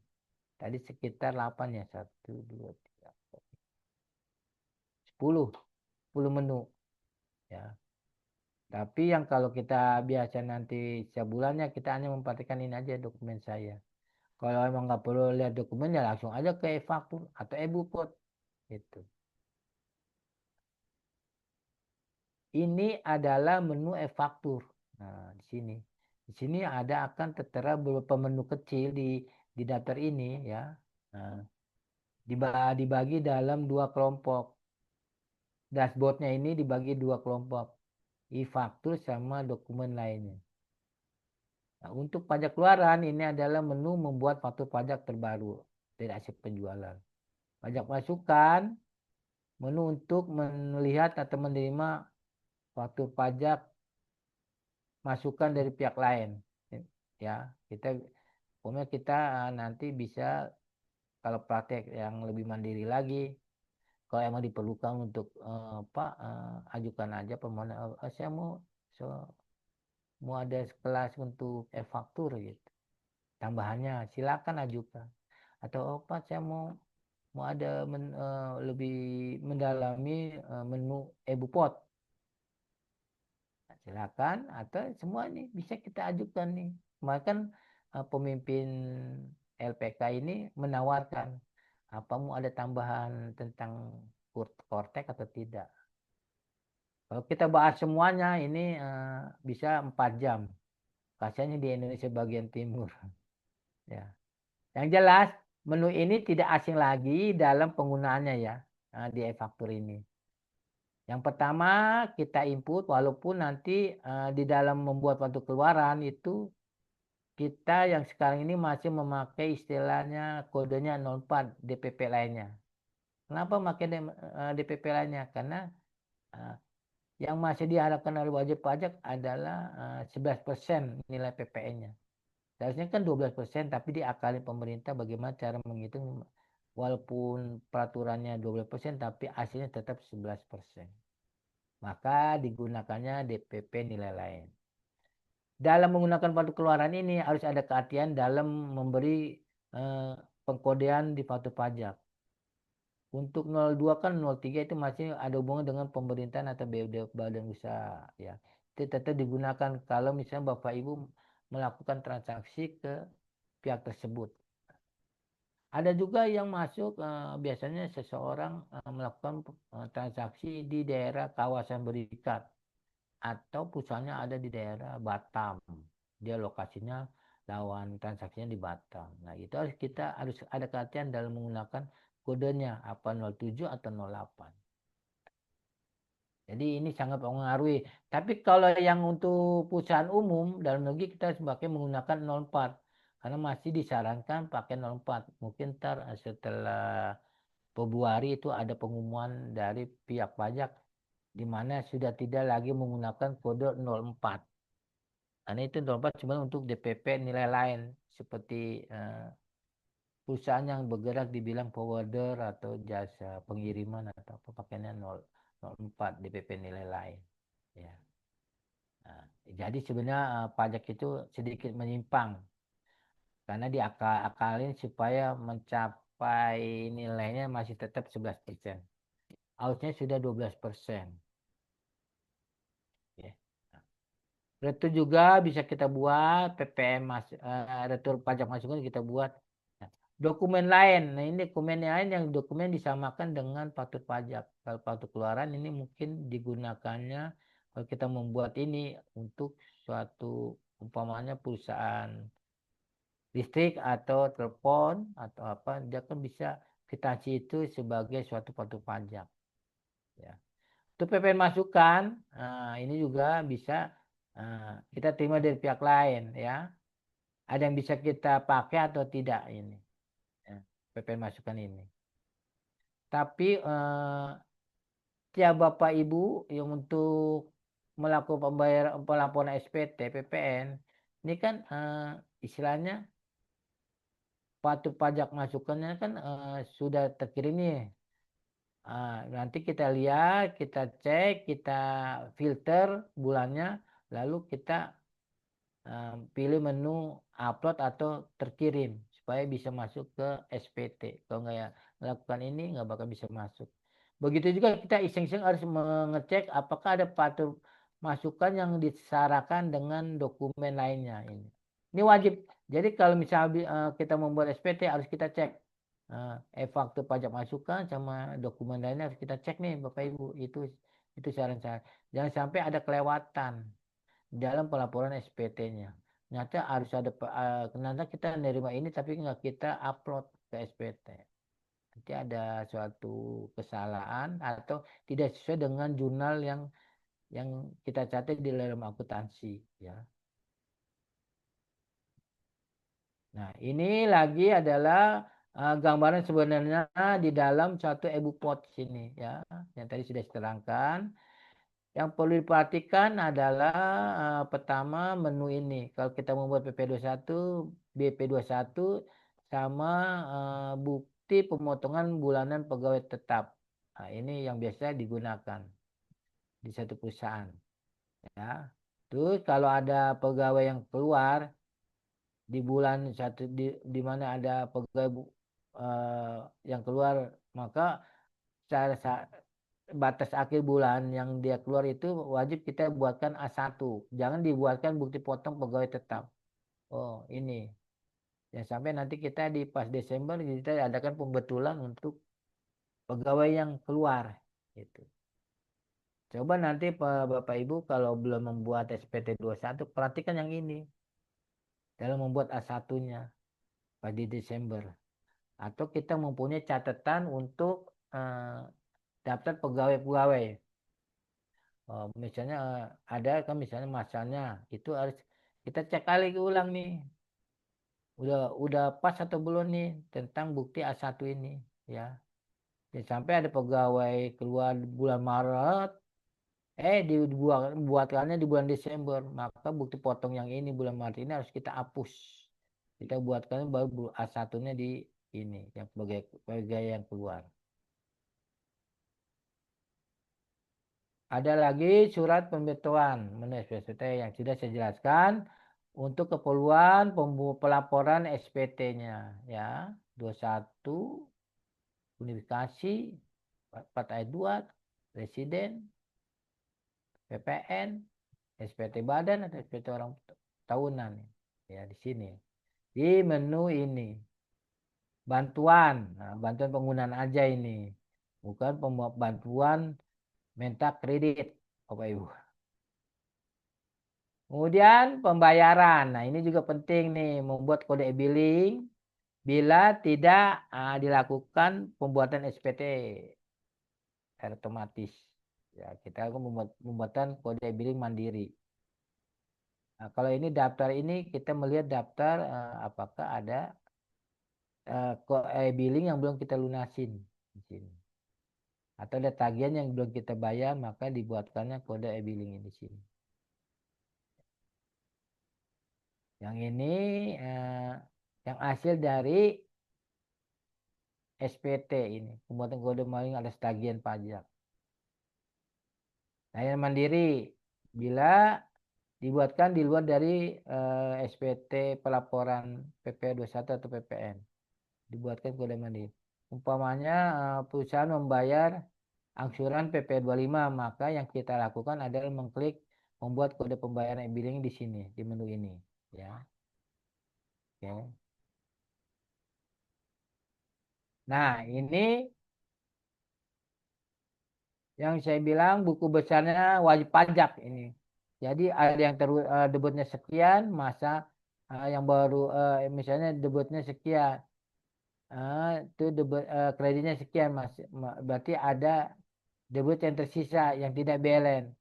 Tadi sekitar 8 ya, 1, 2, 3, 10. 10 menu. Ya. Tapi yang kalau kita biasa nanti sebulannya kita hanya memperhatikan ini aja dokumen saya. Kalau emang nggak perlu lihat dokumen ya langsung aja ke e-faktur atau e-bupot gitu. Ini adalah menu e-faktur. Nah, di sini. Di sini ada akan tertera beberapa menu kecil di daftar ini ya. Nah, dibagi dalam 2 kelompok. Dashboardnya ini dibagi 2 kelompok. E-faktur sama dokumen lainnya. Nah, untuk pajak keluaran ini adalah menu membuat faktur pajak terbaru dari hasil penjualan. Pajak masukan, menu untuk melihat atau menerima faktur pajak masukan dari pihak lain. Ya, pokoknya kita nanti bisa kalau praktek yang lebih mandiri lagi, kalau emang diperlukan untuk Pak ajukan aja permohonan saya mau ada kelas untuk e-faktur gitu. Tambahannya silakan ajukan. Atau Pak saya mau ada lebih mendalami menu e-bupot. Nah, silakan atau semua ini bisa kita ajukan nih. Bahkan pemimpin LPK ini menawarkan apa mau ada tambahan tentang Kortek atau tidak. Kalau kita bahas semuanya ini bisa 4 jam. Kasihannya di Indonesia bagian timur. Ya. Yang jelas menu ini tidak asing lagi dalam penggunaannya ya di e-faktur ini. Yang pertama kita input walaupun nanti di dalam membuat faktur keluaran itu kita yang sekarang ini masih memakai istilahnya kodenya 04 DPP lainnya. Kenapa pakai DPP lainnya? Karena uh, yang masih diharapkan oleh wajib pajak adalah 11% nilai PPN-nya. Seharusnya kan 12%, tapi diakali pemerintah bagaimana cara menghitung walaupun peraturannya 12%, tapi hasilnya tetap 11%. Maka digunakannya DPP nilai lain. Dalam menggunakan faktur keluaran ini harus ada kehatian dalam memberi pengkodean di faktur pajak. Untuk 02 kan 03 itu masih ada hubungan dengan pemerintahan atau badan usaha ya. Itu tetap digunakan kalau misalnya Bapak Ibu melakukan transaksi ke pihak tersebut. Ada juga yang masuk biasanya seseorang melakukan transaksi di daerah kawasan berikat atau pusatnya ada di daerah Batam. Dia lokasinya lawan transaksinya di Batam. Nah, itu kita harus ada kehatian dalam menggunakan kodenya, apa 07 atau 08. Jadi ini sangat mempengaruhi. Tapi kalau yang untuk perusahaan umum dalam negeri kita sebagai menggunakan 04. Karena masih disarankan pakai 04. Mungkin ntar setelah Februari itu ada pengumuman dari pihak pajak di mana sudah tidak lagi menggunakan kode 04. Karena itu 04 cuma untuk DPP nilai lain seperti perusahaan yang bergerak dibilang forwarder atau jasa pengiriman atau apa pakainya 04 DPP nilai lain. Ya. Nah, jadi sebenarnya pajak itu sedikit menyimpang karena diakal-akalin supaya mencapai nilainya masih tetap 11%. Harusnya sudah 12%. Ya. Retur juga bisa kita buat, PPM retur pajak masukan kita buat. Nah, dokumen lain, nah ini dokumen lain yang dokumen disamakan dengan faktur pajak. Kalau faktur keluaran ini mungkin digunakannya kalau kita membuat ini untuk suatu umpamanya perusahaan listrik atau telepon atau apa, dia kan bisa kwitansi itu sebagai suatu faktur pajak. Ya. Untuk PPN masukan, ini juga bisa kita terima dari pihak lain ya. Ada yang bisa kita pakai atau tidak ini ya, PPN masukan ini. Tapi tiap Bapak Ibu yang untuk melakukan pembayaran pelaporan SPT PPN ini kan istilahnya faktur pajak masukannya kan sudah terkirim nih. Nanti kita lihat, kita cek, kita filter bulannya, lalu kita pilih menu upload atau terkirim supaya bisa masuk ke SPT. Kalau nggak ya melakukan ini nggak bakal bisa masuk. Begitu juga kita iseng-iseng harus mengecek apakah ada faktur masukan yang disyaratkan dengan dokumen lainnya ini. Ini wajib. Jadi kalau misalnya kita membuat SPT harus kita cek faktur pajak masukan sama dokumen lainnya harus kita cek nih Bapak Ibu. Itu saran saya. Jangan sampai ada kelewatan dalam pelaporan SPT-nya. Ternyata harus ada ternyata kita menerima ini tapi nggak kita upload ke SPT. Nanti ada suatu kesalahan atau tidak sesuai dengan jurnal yang kita catat di dalam akuntansi ya. Nah, ini lagi adalah gambaran sebenarnya di dalam satu EBUPOT sini ya, yang tadi sudah diterangkan. Yang perlu diperhatikan adalah pertama menu ini. Kalau kita membuat PP21, BP21 sama bukti pemotongan bulanan pegawai tetap. Nah, ini yang biasa digunakan di satu perusahaan. Ya. Terus kalau ada pegawai yang keluar di bulan satu di mana ada pegawai yang keluar, maka secara batas akhir bulan yang dia keluar itu wajib kita buatkan A1. Jangan dibuatkan bukti potong pegawai tetap. Oh, ini. Ya sampai nanti kita di pas Desember kita adakan pembetulan untuk pegawai yang keluar gitu. Coba nanti Bapak Ibu kalau belum membuat SPT 21 perhatikan yang ini dalam membuat A1-nya pada Desember. Atau kita mempunyai catatan untuk daftar pegawai-pegawai. Misalnya ada kan misalnya masanya itu harus kita cek kali ulang nih udah pas atau belum nih tentang bukti A1 ini ya. Dan sampai ada pegawai keluar bulan Maret dibuatkannya di bulan Desember, maka bukti potong yang ini bulan Maret ini harus kita hapus, kita buatkan baru A1-nya di ini yang pegawai yang keluar. Ada lagi surat pemberitahuan menu SPT yang sudah saya jelaskan untuk keperluan pelaporan SPT-nya ya. 21 unifikasi 4 ayat 2 residen PPN SPT badan atau SPT orang tahunan ya di sini. Di menu ini bantuan, bantuan penggunaan aja ini. Bukan bantuan minta kredit Bapak Ibu. Kemudian pembayaran. Nah, ini juga penting nih membuat kode e-billing bila tidak dilakukan pembuatan SPT otomatis. Ya, kita akan membuatkan kode e-billing mandiri. Nah, kalau ini daftar ini kita melihat daftar apakah ada e-billing yang belum kita lunasin di sini. Atau ada tagihan yang belum kita bayar, maka dibuatkannya kode e-billing di sini. Yang ini yang hasil dari SPT ini, pembuatan kode maling alias tagihan pajak. Layanan mandiri bila dibuatkan di luar dari SPT pelaporan PP 21 atau PPN. Dibuatkan kode mandiri. Umpamanya perusahaan membayar angsuran PP 25, maka yang kita lakukan adalah mengklik membuat kode pembayaran e-billing di sini, di menu ini, ya. Oke. Nah, ini yang saya bilang buku besarnya wajib pajak ini. Jadi ada yang debutnya sekian, masa yang baru misalnya debutnya sekian, itu debut kreditnya sekian, mas. Berarti ada debut yang tersisa yang tidak balance.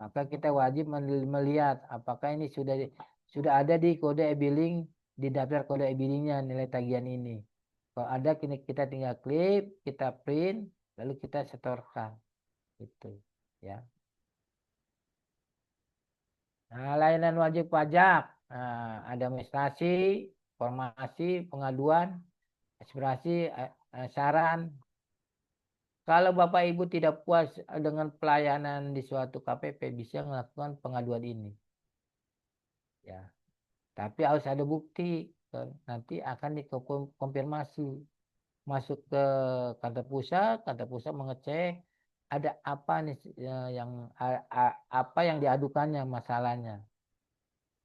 Maka kita wajib melihat apakah ini sudah ada di kode e-billing, di daftar kode e-billingnya nilai tagihan ini. Kalau ada kita tinggal klik, kita print, lalu kita setorkan. Itu ya. Nah, layanan wajib pajak ada administrasi, formasi, pengaduan, aspirasi, saran. Kalau Bapak Ibu tidak puas dengan pelayanan di suatu KPP, bisa melakukan pengaduan ini. Ya, tapi harus ada bukti. Nanti akan dikonfirmasi. Masuk ke kantor pusat mengecek ada apa nih apa yang diadukannya masalahnya.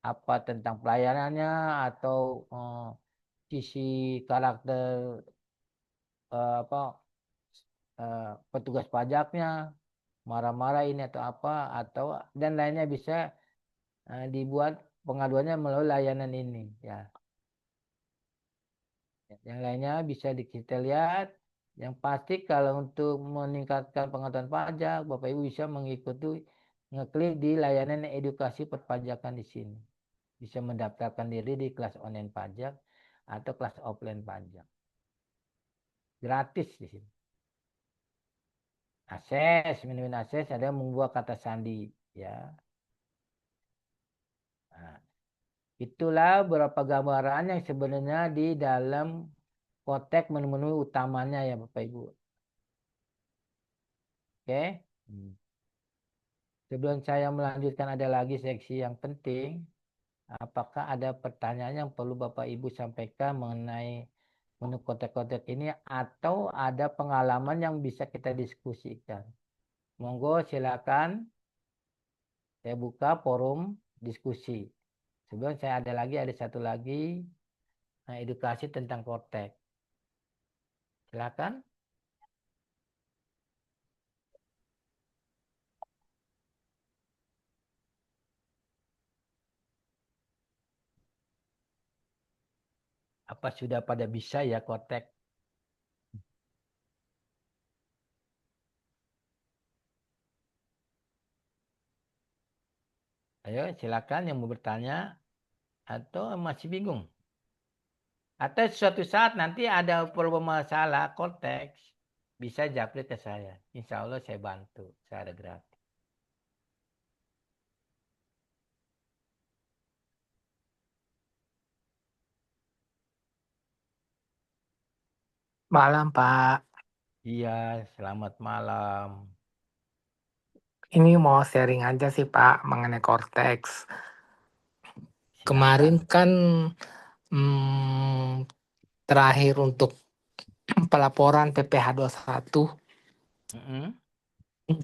Apa tentang pelayanannya atau sisi karakter petugas pajaknya marah-marah ini atau apa atau dan lainnya bisa dibuat pengaduannya melalui layanan ini ya. Yang lainnya bisa kita lihat. Yang pasti kalau untuk meningkatkan pengetahuan pajak, Bapak Ibu bisa mengikuti ngeklik di layanan edukasi perpajakan di sini. Bisa mendaftarkan diri di kelas online pajak atau kelas offline pajak. Gratis di sini. Akses, menu akses ada membuat kata sandi ya. Nah, itulah beberapa gambaran yang sebenarnya di dalam kotek menu-menu utamanya ya Bapak Ibu. Oke. Sebelum saya melanjutkan ada lagi seksi yang penting. Apakah ada pertanyaan yang perlu Bapak Ibu sampaikan mengenai menu kotek-kotek ini atau ada pengalaman yang bisa kita diskusikan? Monggo silakan. Saya buka forum diskusi. Sebelum saya ada satu lagi edukasi tentang kotek. Silakan. Apa sudah pada bisa ya kotek? Ayo silakan yang mau bertanya atau masih bingung. Atau suatu saat nanti ada problem masalah konteks, bisa japri ke saya. Insya Allah saya bantu. Saya ada gratis. Malam, Pak. Iya, selamat malam. Ini mau sharing aja sih, Pak, mengenai Cortex. Silakan. Kemarin kan terakhir untuk pelaporan PPh 21.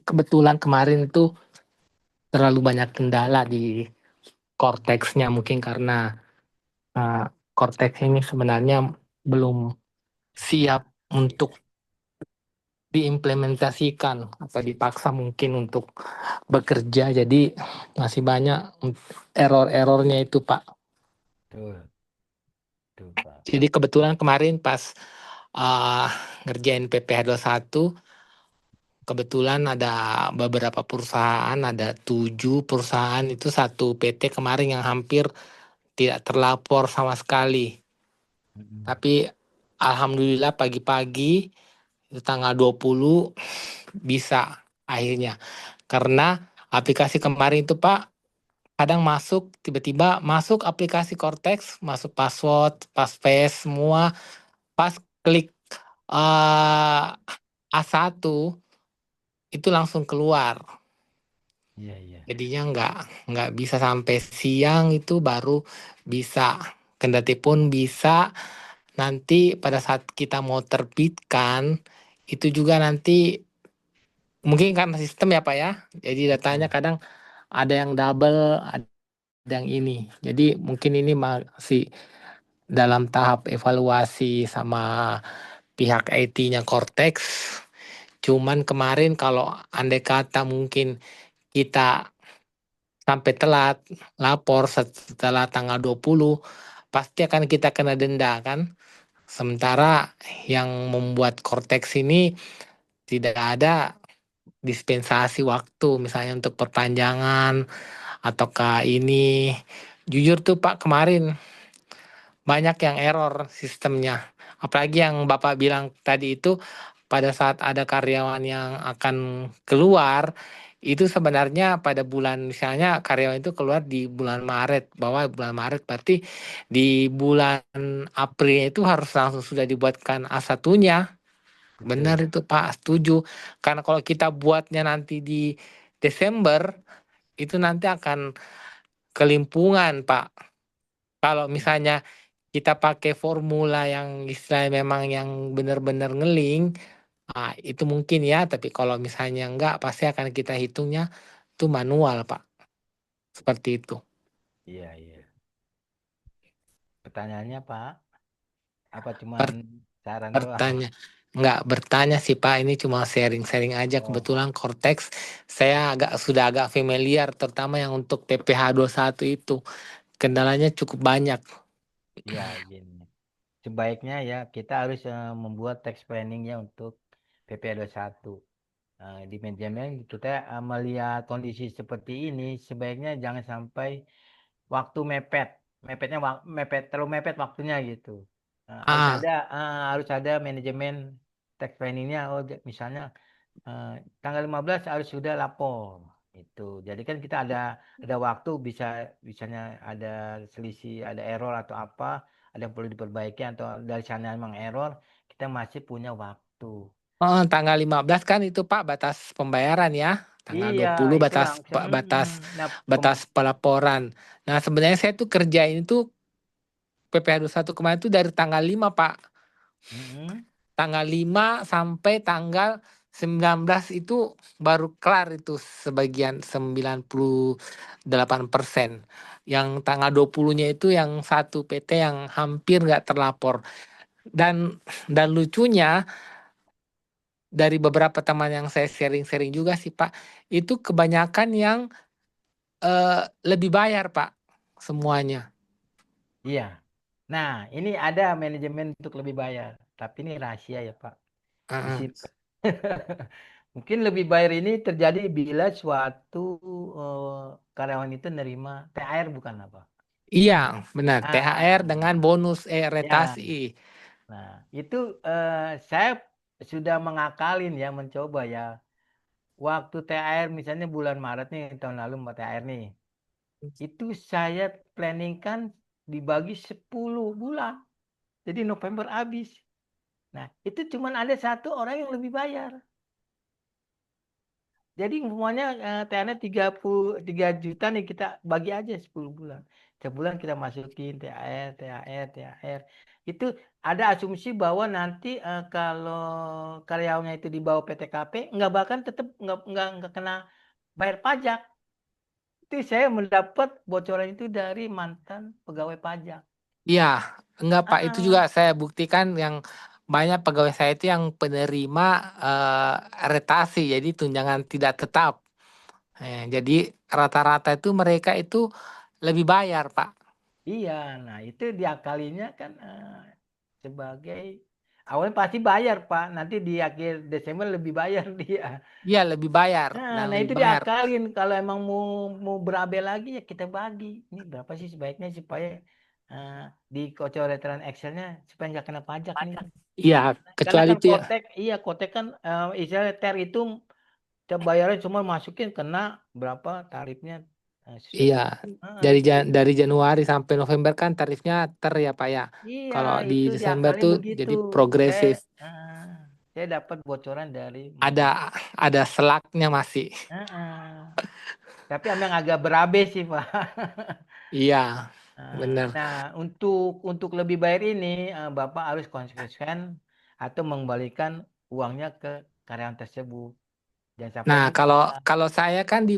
Kebetulan kemarin itu terlalu banyak kendala di Cortex-nya, mungkin karena Cortex ini sebenarnya belum siap untuk diimplementasikan atau dipaksa mungkin untuk bekerja, jadi masih banyak error-errornya itu, Pak. Betul. Tuh, Pak. Jadi kebetulan kemarin pas uh, ngerjain PPh satu, kebetulan ada beberapa perusahaan, ada 7 perusahaan itu satu PT kemarin yang hampir tidak terlapor sama sekali. Mm-mm. Tapi alhamdulillah pagi-pagi itu tanggal 20 bisa akhirnya. Karena aplikasi kemarin itu Pak, kadang masuk tiba-tiba masuk aplikasi Cortex, masuk password, passphrase semua, pas klik eh A1 itu langsung keluar. Iya, iya. Jadinya nggak bisa sampai siang itu baru bisa. Kendati pun bisa nanti pada saat kita mau terbitkan itu juga nanti mungkin karena sistem ya Pak ya. Jadi datanya Mm-mm. kadang ada yang double, ada yang ini. Jadi mungkin ini masih dalam tahap evaluasi sama pihak IT-nya Cortex. Cuman kemarin kalau andai kata mungkin kita sampai telat lapor setelah tanggal 20 pasti akan kita kena denda kan. Sementara yang membuat Cortex ini tidak ada dispensasi waktu misalnya untuk perpanjangan ataukah ini. Jujur tuh Pak kemarin banyak yang error sistemnya. Apalagi yang Bapak bilang tadi itu pada saat ada karyawan yang akan keluar itu sebenarnya pada bulan misalnya karyawan itu keluar di bulan Maret, bahwa bulan Maret berarti di bulan April itu harus langsung sudah dibuatkan A1-nya. Benar Betul. itu Pak, setuju. Karena kalau kita buatnya nanti di Desember itu nanti akan kelimpungan Pak. Kalau Iya, misalnya kita pakai formula yang istilahnya memang yang benar-benar ngeling, itu mungkin ya, tapi kalau misalnya enggak, pasti akan kita hitungnya itu manual, Pak. Seperti itu. iya, iya. Pertanyaannya, Pak, apa cuman Per- saran doang? Bertanya, enggak bertanya sih, Pak. Ini cuma sharing-sharing aja. Oh, Kebetulan Cortex saya sudah agak familiar, terutama yang untuk PPh satu itu. Kendalanya cukup banyak. iya, gini. Sebaiknya ya kita harus membuat text planning ya untuk PP21. Di manajemen kita melihat kondisi seperti ini, sebaiknya jangan sampai waktu mepet, mepet terlalu mepet waktunya gitu. Ah, Harus ada manajemen text planningnya. Oh, misalnya eh, tanggal 15 harus sudah lapor itu. Jadi kan kita ada waktu bisanya ada selisih, ada error atau apa, ada yang perlu diperbaiki atau dari sana emang error, kita masih punya waktu. tanggal 15 kan itu Pak batas pembayaran ya. Tanggal Iya, 20 itu batas langsung. batas Nah, batas pelaporan. Nah, sebenarnya saya tuh kerjain itu PPh satu kemarin tuh dari tanggal 5 Pak. mm-mm. Tanggal 5 sampai tanggal 19 itu baru kelar itu sebagian 98%. Yang tanggal 20-nya itu yang satu PT yang hampir nggak terlapor. Dan lucunya dari beberapa teman yang saya sharing-sharing juga sih Pak, itu kebanyakan yang lebih bayar Pak semuanya. Iya. Nah, ini ada manajemen untuk lebih bayar, tapi ini rahasia ya, Pak. Heeh. Disimpan. Mungkin lebih bayar ini terjadi bila suatu eh, karyawan itu nerima THR bukan apa? Iya, benar. THR dengan Ah, bonus ya. retasi. Nah, itu saya sudah mengakalin ya, mencoba ya. Waktu THR misalnya bulan Maret nih, tahun lalu mau THR nih. Itu saya planningkan dibagi 10 bulan. Jadi November habis. Nah, itu cuma ada satu orang yang lebih bayar. Jadi semuanya THR-nya 3 juta nih kita bagi aja 10 bulan. Sebulan kita masukin THR, THR, THR. Itu ada asumsi bahwa nanti kalau karyawannya itu di bawah PTKP nggak bakal tetap nggak kena bayar pajak. Itu saya mendapat bocoran itu dari mantan pegawai pajak. Iya, enggak Pak, itu juga Ah, saya buktikan yang banyak pegawai saya itu yang penerima retasi, jadi tunjangan tidak tetap. Jadi rata-rata itu mereka itu lebih bayar Pak. Iya, nah itu diakalinya kan sebagai awalnya pasti bayar Pak, nanti di akhir Desember lebih bayar dia. Iya, lebih bayar Nah, dan nah lebih itu bayar. diakalin kalau emang mau mau berabe lagi ya kita bagi. Ini berapa sih sebaiknya supaya eh, di cocoran Excelnya supaya nggak kena pajak nih. Iya, Karena kecuali kan itu ya. kotek, iya kotek kan istilahnya TER itu kita bayarnya cuma masukin kena berapa tarifnya Iya, Heeh. dari Januari sampai November kan tarifnya ya Pak ya. Iya, Kalau di itu Desember diakalin tuh begitu. jadi Saya progresif. eh, saya dapat bocoran dari Ada Menteri. ada selaknya masih. Heeh. Tapi emang agak berabe sih, Pak. Iya, Nah, bener. nah, untuk lebih bayar ini Bapak harus konsisten atau mengembalikan uangnya ke karyawan tersebut. Jangan sampai Nah, kalau lupa. kalau saya kan di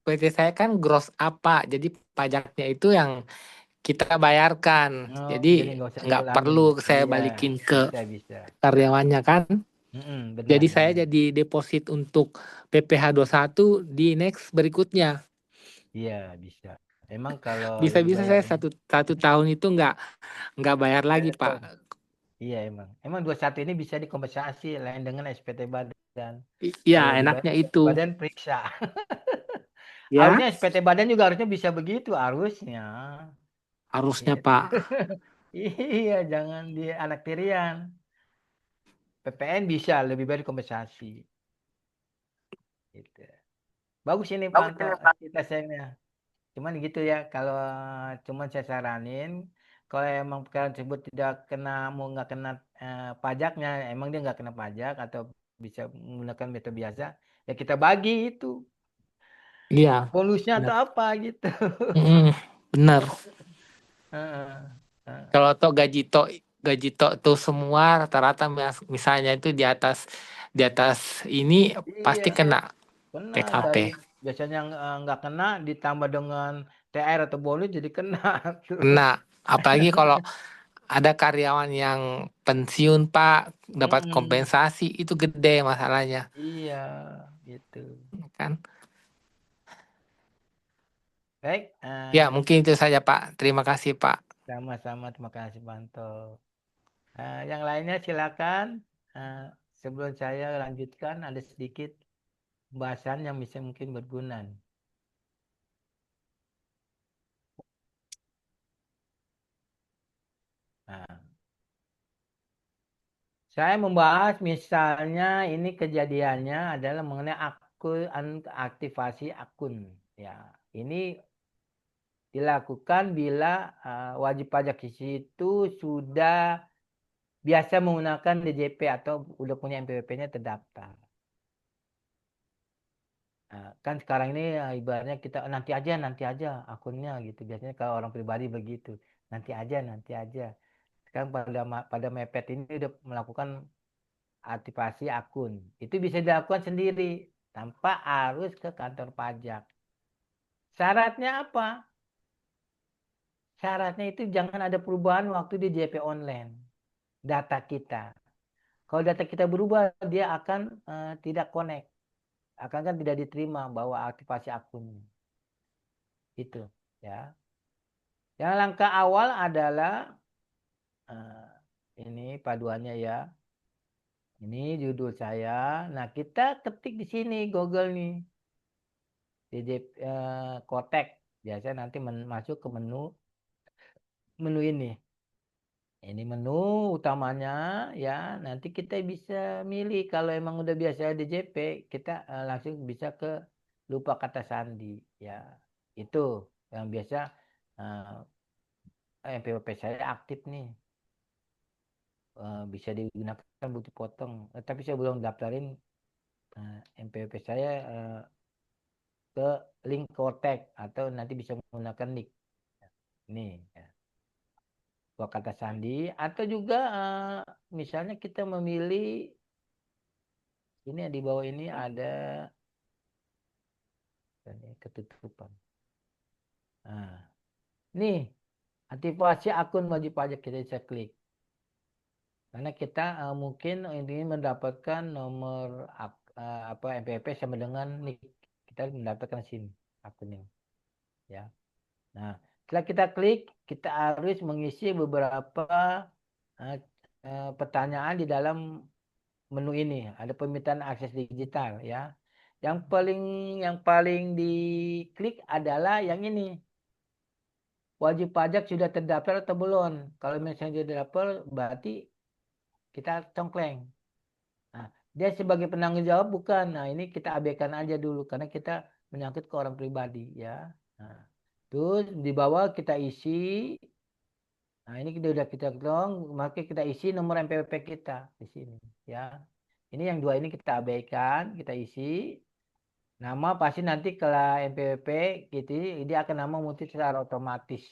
PT saya kan gross apa, jadi pajaknya itu yang kita bayarkan. Oh, Jadi jadi nggak usah nggak diulangi. perlu saya Iya, balikin ke bisa bisa. karyawannya kan. Benar Jadi saya benar. jadi deposit untuk PPh satu di next berikutnya. Iya bisa. Emang kalau lebih Bisa-bisa bayar saya ini. satu tahun itu nggak bayar lagi Pak. Iya emang. Emang 21 ini bisa dikompensasi lain dengan SPT badan. Iya, Kalau dibayar enaknya SPT itu. badan periksa. Ya, Harusnya SPT badan juga harusnya bisa begitu harusnya. harusnya Iya. Pak. Iya, jangan di anak tirian. PPN bisa lebih baik dikompensasi. Gitu. Bagus ini pantau kita sayangnya. Cuman gitu ya, kalau cuman saya saranin, kalau emang perkara tersebut tidak kena mau nggak kena pajaknya, emang dia nggak kena pajak atau bisa menggunakan metode biasa, ya kita bagi itu Iya, bonusnya benar. atau apa gitu. Benar. Heeh, heeh. Kalau toh gaji tok tuh semua rata-rata misalnya itu di atas ini Iya, pasti kena kena PKP. dari biasanya nggak kena ditambah dengan TR atau bonus jadi kena tuh. Kena. Apalagi kalau ada karyawan yang pensiun Pak dapat Mm-mm. kompensasi itu gede masalahnya Iya, gitu. kan. Baik, Ya mungkin itu saja Pak. Terima kasih Pak. sama-sama terima kasih Banto. Yang lainnya silakan. Eh, Sebelum saya lanjutkan ada sedikit pembahasan yang bisa mungkin berguna. Nah, saya membahas misalnya ini kejadiannya adalah mengenai aktivasi akun. Ya, ini dilakukan bila wajib pajak di situ sudah biasa menggunakan DJP atau udah punya NPWP-nya terdaftar. Nah, kan sekarang ini ibaratnya kita nanti aja akunnya gitu. Biasanya kalau orang pribadi begitu, nanti aja. Sekarang pada mepet ini udah melakukan aktivasi akun. Itu bisa dilakukan sendiri tanpa harus ke kantor pajak. Syaratnya apa? Syaratnya itu jangan ada perubahan waktu di JP online data kita. Kalau data kita berubah, dia akan tidak connect, akan kan tidak diterima bahwa aktivasi akun itu, ya. Yang langkah awal adalah eh, ini paduannya ya. Ini judul saya. Nah, kita ketik di sini Google nih, DJ Kotek. Biasanya nanti masuk ke menu ini. Ini menu utamanya ya. Nanti kita bisa milih kalau emang udah biasa DJP, kita langsung bisa ke lupa kata sandi ya. Itu yang biasa PWP saya aktif nih. Bisa digunakan bukti potong. Tapi saya belum daftarin NPWP saya ke link Cortex atau nanti bisa menggunakan nick ini ya. Dua kata sandi atau juga misalnya kita memilih ini di bawah ini ada ini ketutupan. Nah, nih aktivasi akun wajib pajak kita bisa klik karena kita mungkin ini mendapatkan nomor apa NPWP sama dengan nick kita mendapatkan sini akun ini ya. Nah, Setelah kita klik, kita harus mengisi beberapa pertanyaan di dalam menu ini. Ada permintaan akses digital ya. Yang paling diklik adalah yang ini. Wajib pajak sudah terdaftar atau belum? Kalau misalnya sudah terdaftar, berarti kita congkleng. Nah, dia sebagai penanggung jawab bukan. Nah, ini kita abaikan aja dulu karena kita menyangkut ke orang pribadi ya. Nah, terus di bawah kita isi. Nah, ini udah kita dong, maka kita isi nomor NPWP kita di sini ya. Ini yang dua ini kita abaikan, kita isi. Nama pasti nanti kalau NPWP gitu, dia akan nama muncul secara otomatis.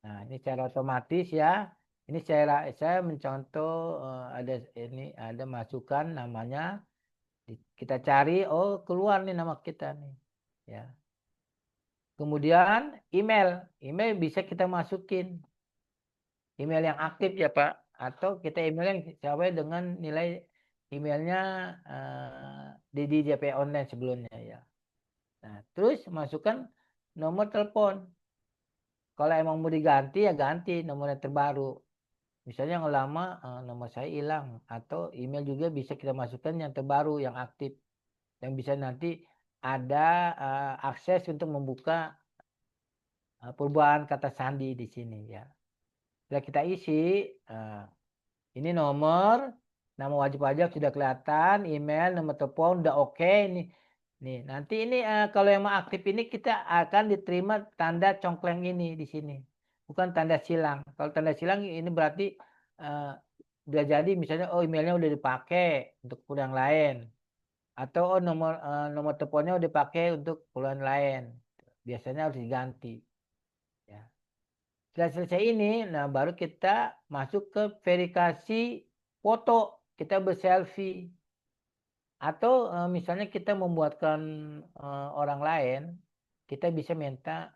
Nah, ini secara otomatis ya. Ini saya mencontoh ada masukan namanya. Kita cari, oh keluar nih nama kita nih. Ya. Kemudian email bisa kita masukin. Email yang aktif ya Pak. Atau kita email yang sesuai dengan nilai emailnya di JP online sebelumnya ya. Nah, terus masukkan nomor telepon. Kalau emang mau diganti ya ganti nomor yang terbaru. Misalnya yang lama nomor saya hilang atau email juga bisa kita masukkan yang terbaru yang aktif yang bisa nanti ada akses untuk membuka perubahan kata sandi di sini ya. Setelah kita isi ini nomor nama wajib pajak sudah kelihatan, email, nomor telepon udah oke nih. Nih, nanti ini kalau yang mau aktif ini kita akan diterima tanda congkleng ini di sini. Bukan tanda silang. Kalau tanda silang ini berarti uh, udah jadi misalnya oh emailnya udah dipakai untuk yang lain atau oh, nomor teleponnya udah dipakai untuk keperluan lain. Biasanya harus diganti ya. Setelah selesai ini, nah baru kita masuk ke verifikasi foto. Kita berselfie. Atau misalnya kita membuatkan orang lain, kita bisa minta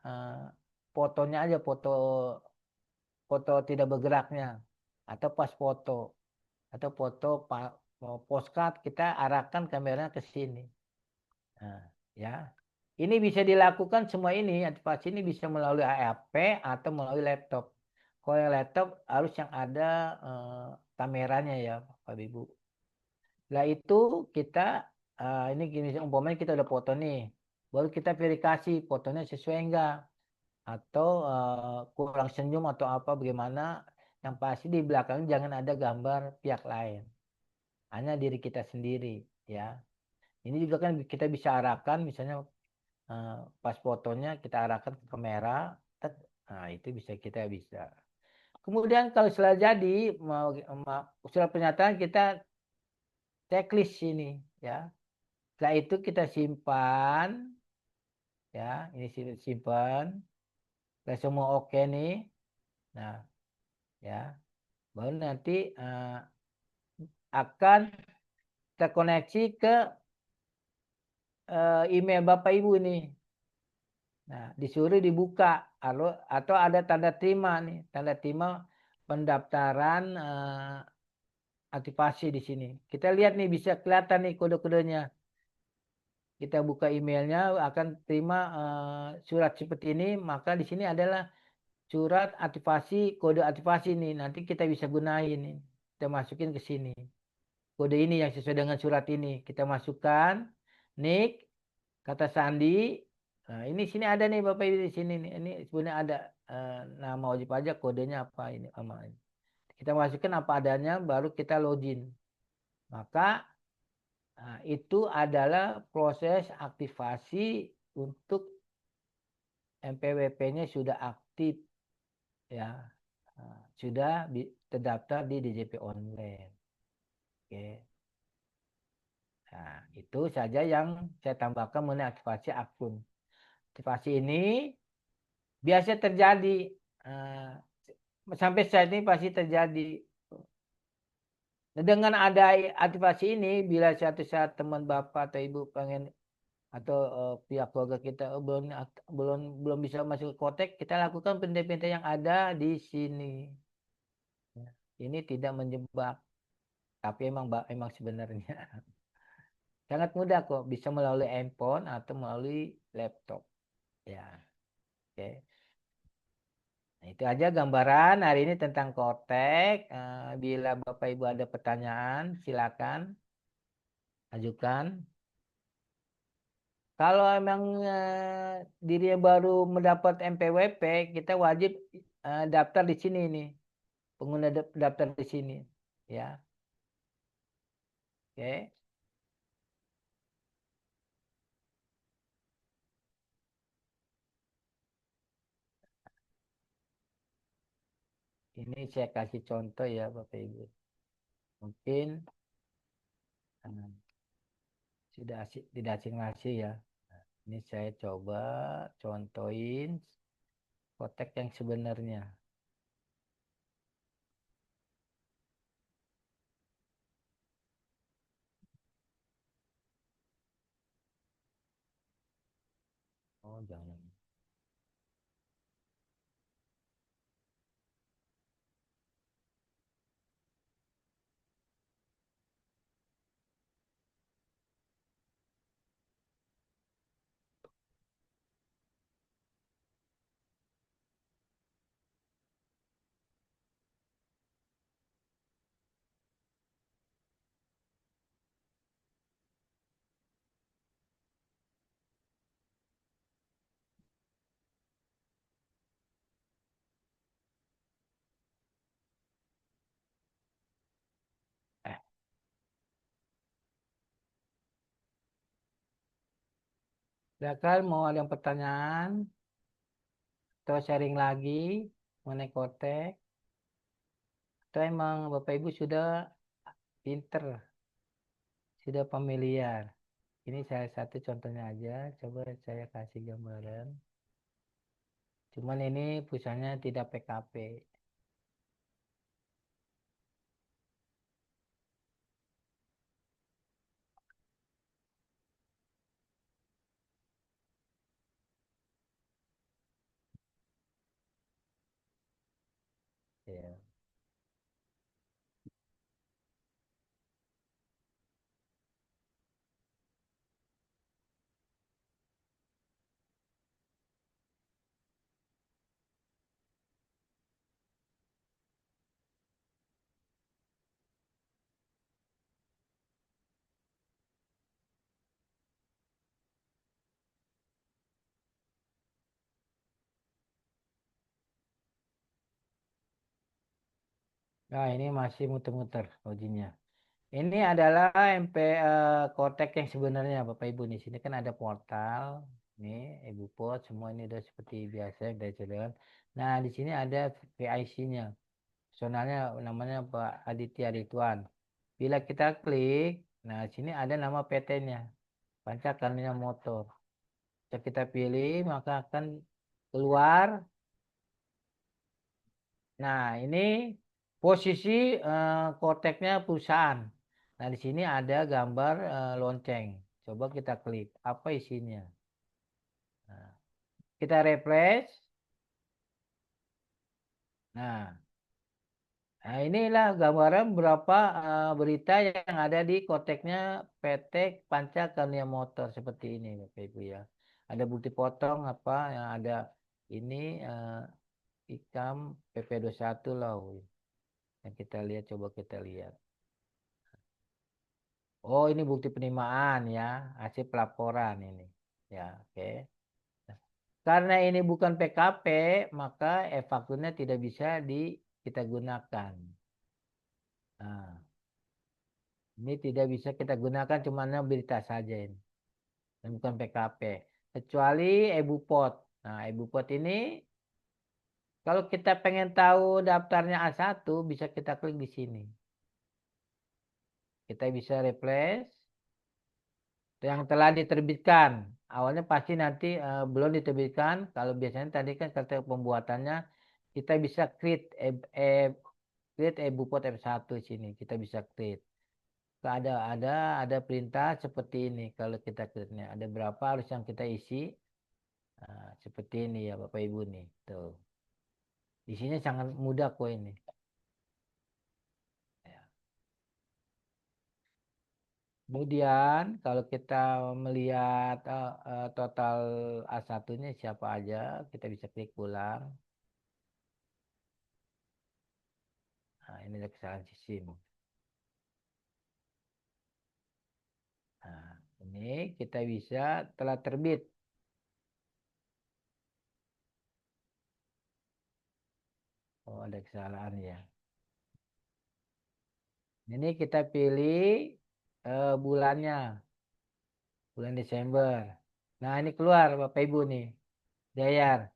fotonya aja, foto tidak bergeraknya. Atau pas foto. Atau foto postcard, kita arahkan kameranya ke sini. Nah, ya. Ini bisa dilakukan semua ini, antisipasi ini bisa melalui HP atau melalui laptop. Kalau yang laptop harus yang ada kameranya ya, Pak Ibu. Setelah itu kita ini gini, umpamanya kita udah foto nih, baru kita verifikasi fotonya sesuai enggak atau kurang senyum atau apa bagaimana. Yang pasti di belakang jangan ada gambar pihak lain, hanya diri kita sendiri ya. Ini juga kan kita bisa arahkan misalnya pas fotonya kita arahkan ke kamera, nah itu kita bisa. Kemudian kalau sudah jadi surat pernyataan kita checklist ini ya. Setelah itu kita simpan ya, ini simpan. Setelah semua oke nih, nah ya, baru nanti akan terkoneksi ke email Bapak Ibu ini. Nah, disuruh dibuka atau ada tanda terima nih, tanda terima pendaftaran aktivasi di sini. Kita lihat nih bisa kelihatan nih kode-kodenya. Kita buka emailnya akan terima surat seperti ini, maka di sini adalah surat aktivasi, kode aktivasi nih. Nanti kita bisa gunain nih. Kita masukin ke sini. Kode ini yang sesuai dengan surat ini. Kita masukkan nick, kata sandi. Nah, ini sini ada nih Bapak Ibu di sini nih. Ini sebenarnya ada nama wajib pajak, kodenya apa ini ini. Kita masukkan apa adanya baru kita login. Maka itu adalah proses aktivasi untuk NPWP-nya sudah aktif ya. Sudah terdaftar di DJP online. Oke. Nah, itu saja yang saya tambahkan mengenai aktivasi akun. Aktivasi ini biasa terjadi sampai saat ini pasti terjadi. Nah, dengan ada aktivasi ini, bila suatu saat teman bapak atau ibu pengen atau pihak keluarga kita belum bisa masuk ke kotek, kita lakukan pindah-pindah yang ada di sini. Ini tidak menjebak, tapi emang sebenarnya sangat mudah kok, bisa melalui handphone atau melalui laptop. Ya, oke. Nah, itu aja gambaran hari ini tentang Kortek. Bila Bapak Ibu ada pertanyaan, silakan ajukan. Kalau emang dirinya baru mendapat MPWP, kita wajib daftar di sini nih, pengguna daftar di sini, ya. Oke. Ini saya kasih contoh ya Bapak Ibu. Mungkin eh, tidak asing ngasih ya. Ini saya coba contohin kotak yang sebenarnya. Oh, jangan. Eh, silakan mau ada yang pertanyaan atau sharing lagi mengenai kotek. Atau emang Bapak Ibu sudah pinter, sudah familiar. Ini salah satu contohnya aja. Coba saya kasih gambaran. Cuman ini pusatnya tidak PKP. Ya. Nah, ini masih muter-muter ujinya. Ini adalah MP Kotek yang sebenarnya Bapak Ibu. Di sini kan ada portal. Nih, Ibu Pot semua ini udah seperti biasa dari jalan. Nah, di sini ada PIC-nya. Personalnya namanya Pak Aditya Ridwan. Bila kita klik, nah sini ada nama PT-nya, Pancakarya Motor. Jika kita pilih, maka akan keluar. Nah, ini posisi kontaknya perusahaan. Nah, di sini ada gambar lonceng. Coba kita klik. Apa isinya? Nah, kita refresh. Nah, nah inilah gambaran berapa berita yang ada di kontaknya PT Pancakarya Motor seperti ini, Bapak Ibu ya. Ada bukti potong apa yang ada ini ikam PP 21 loh. Yang kita lihat, coba kita lihat. Oh, ini bukti penerimaan ya, hasil pelaporan ini. Ya, oke. Karena ini bukan PKP, maka e-fakturnya tidak bisa kita gunakan. Nah, ini tidak bisa kita gunakan, cuma berita saja ini. Dan bukan PKP. Kecuali e-Bupot. Nah, e-Bupot ini kalau kita pengen tahu daftarnya A1, bisa kita klik di sini. Kita bisa refresh yang telah diterbitkan. Awalnya pasti nanti belum diterbitkan. Kalau biasanya tadi kan kata pembuatannya kita bisa create e-bupot F1 sini. Kita bisa create. Ada perintah seperti ini kalau kita create-nya. Ada berapa harus yang kita isi. Nah, seperti ini ya Bapak Ibu nih. Tuh. Isinya sangat mudah kok ini. Ya. Kemudian kalau kita melihat total A1-nya siapa aja, kita bisa klik ulang. ini ada kesalahan sistem. Nah, ini kita bisa telah terbit. Oh, ada kesalahan ya. Ini kita pilih bulannya, bulan Desember. Nah, ini keluar Bapak Ibu nih. Dayar.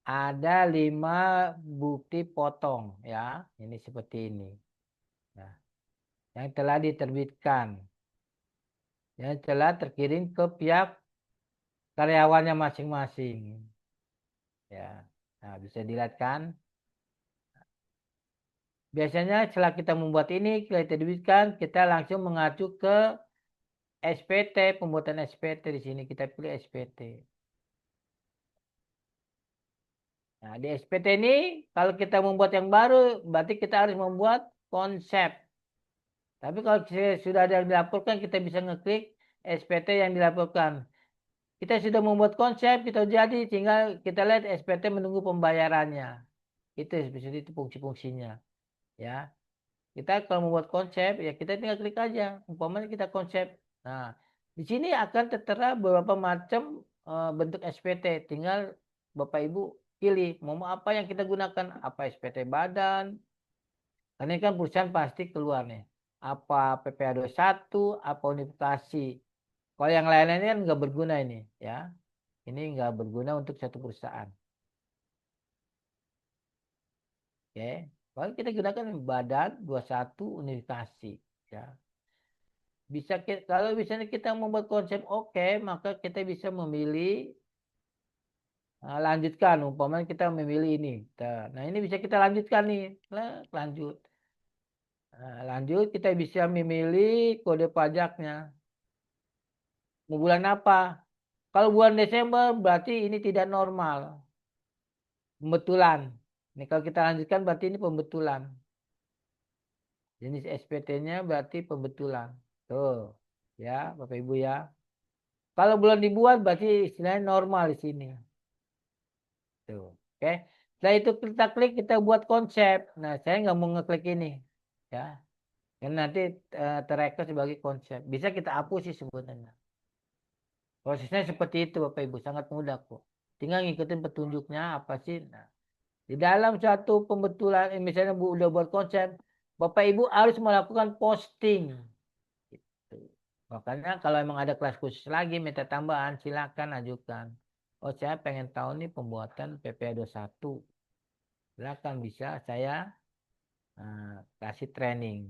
Ada 5 bukti potong ya. Ini seperti ini. Nah, yang telah diterbitkan. Yang telah terkirim ke pihak karyawannya masing-masing. Ya. Nah, bisa dilihat kan? Biasanya setelah kita membuat ini, kita terbitkan, kita langsung mengacu ke SPT, pembuatan SPT. Di sini kita pilih SPT. Nah, di SPT ini kalau kita membuat yang baru, berarti kita harus membuat konsep. Tapi kalau sudah ada yang dilaporkan, kita bisa ngeklik SPT yang dilaporkan. Kita sudah membuat konsep, kita jadi, tinggal kita lihat SPT menunggu pembayarannya. Itu seperti itu fungsi-fungsinya. Ya, kita kalau membuat konsep, ya kita tinggal klik aja. Umpamanya kita konsep. Nah, di sini akan tertera beberapa macam bentuk SPT. Tinggal Bapak Ibu pilih mau apa yang kita gunakan. Apa SPT badan. Karena ini kan perusahaan pasti keluar nih. Apa PPA satu, apa unifikasi. Kalau yang lain-lainnya kan nggak berguna ini. Ya, ini nggak berguna untuk satu perusahaan. Oke. Kalau kita gunakan badan 21 unifikasi. Ya. Bisa kalau misalnya kita membuat konsep oke, maka kita bisa memilih lanjutkan. Umpamanya kita memilih ini. Nah, ini bisa kita lanjutkan nih. Nah, lanjut. Nah, lanjut kita bisa memilih kode pajaknya. Mau bulan apa? Kalau bulan Desember berarti ini tidak normal. Pembetulan. Ini kalau kita lanjutkan berarti ini pembetulan. Jenis SPT-nya berarti pembetulan. Tuh. Ya, Bapak Ibu ya. Kalau belum dibuat berarti istilahnya normal di sini. Tuh. Oke. Setelah itu kita klik, kita buat konsep. Nah, saya nggak mau ngeklik ini. Ya. Karena nanti terrecord sebagai konsep. Bisa kita hapus sih sebenarnya. Prosesnya seperti itu Bapak Ibu. Sangat mudah kok. Tinggal ngikutin petunjuknya apa sih. Nah, di dalam suatu pembetulan, misalnya Bu udah buat konsep, Bapak Ibu harus melakukan posting. Gitu. Makanya kalau emang ada kelas khusus lagi, minta tambahan, silakan ajukan. Oh, saya pengen tahu nih pembuatan PPA 21. Silakan bisa saya kasih training.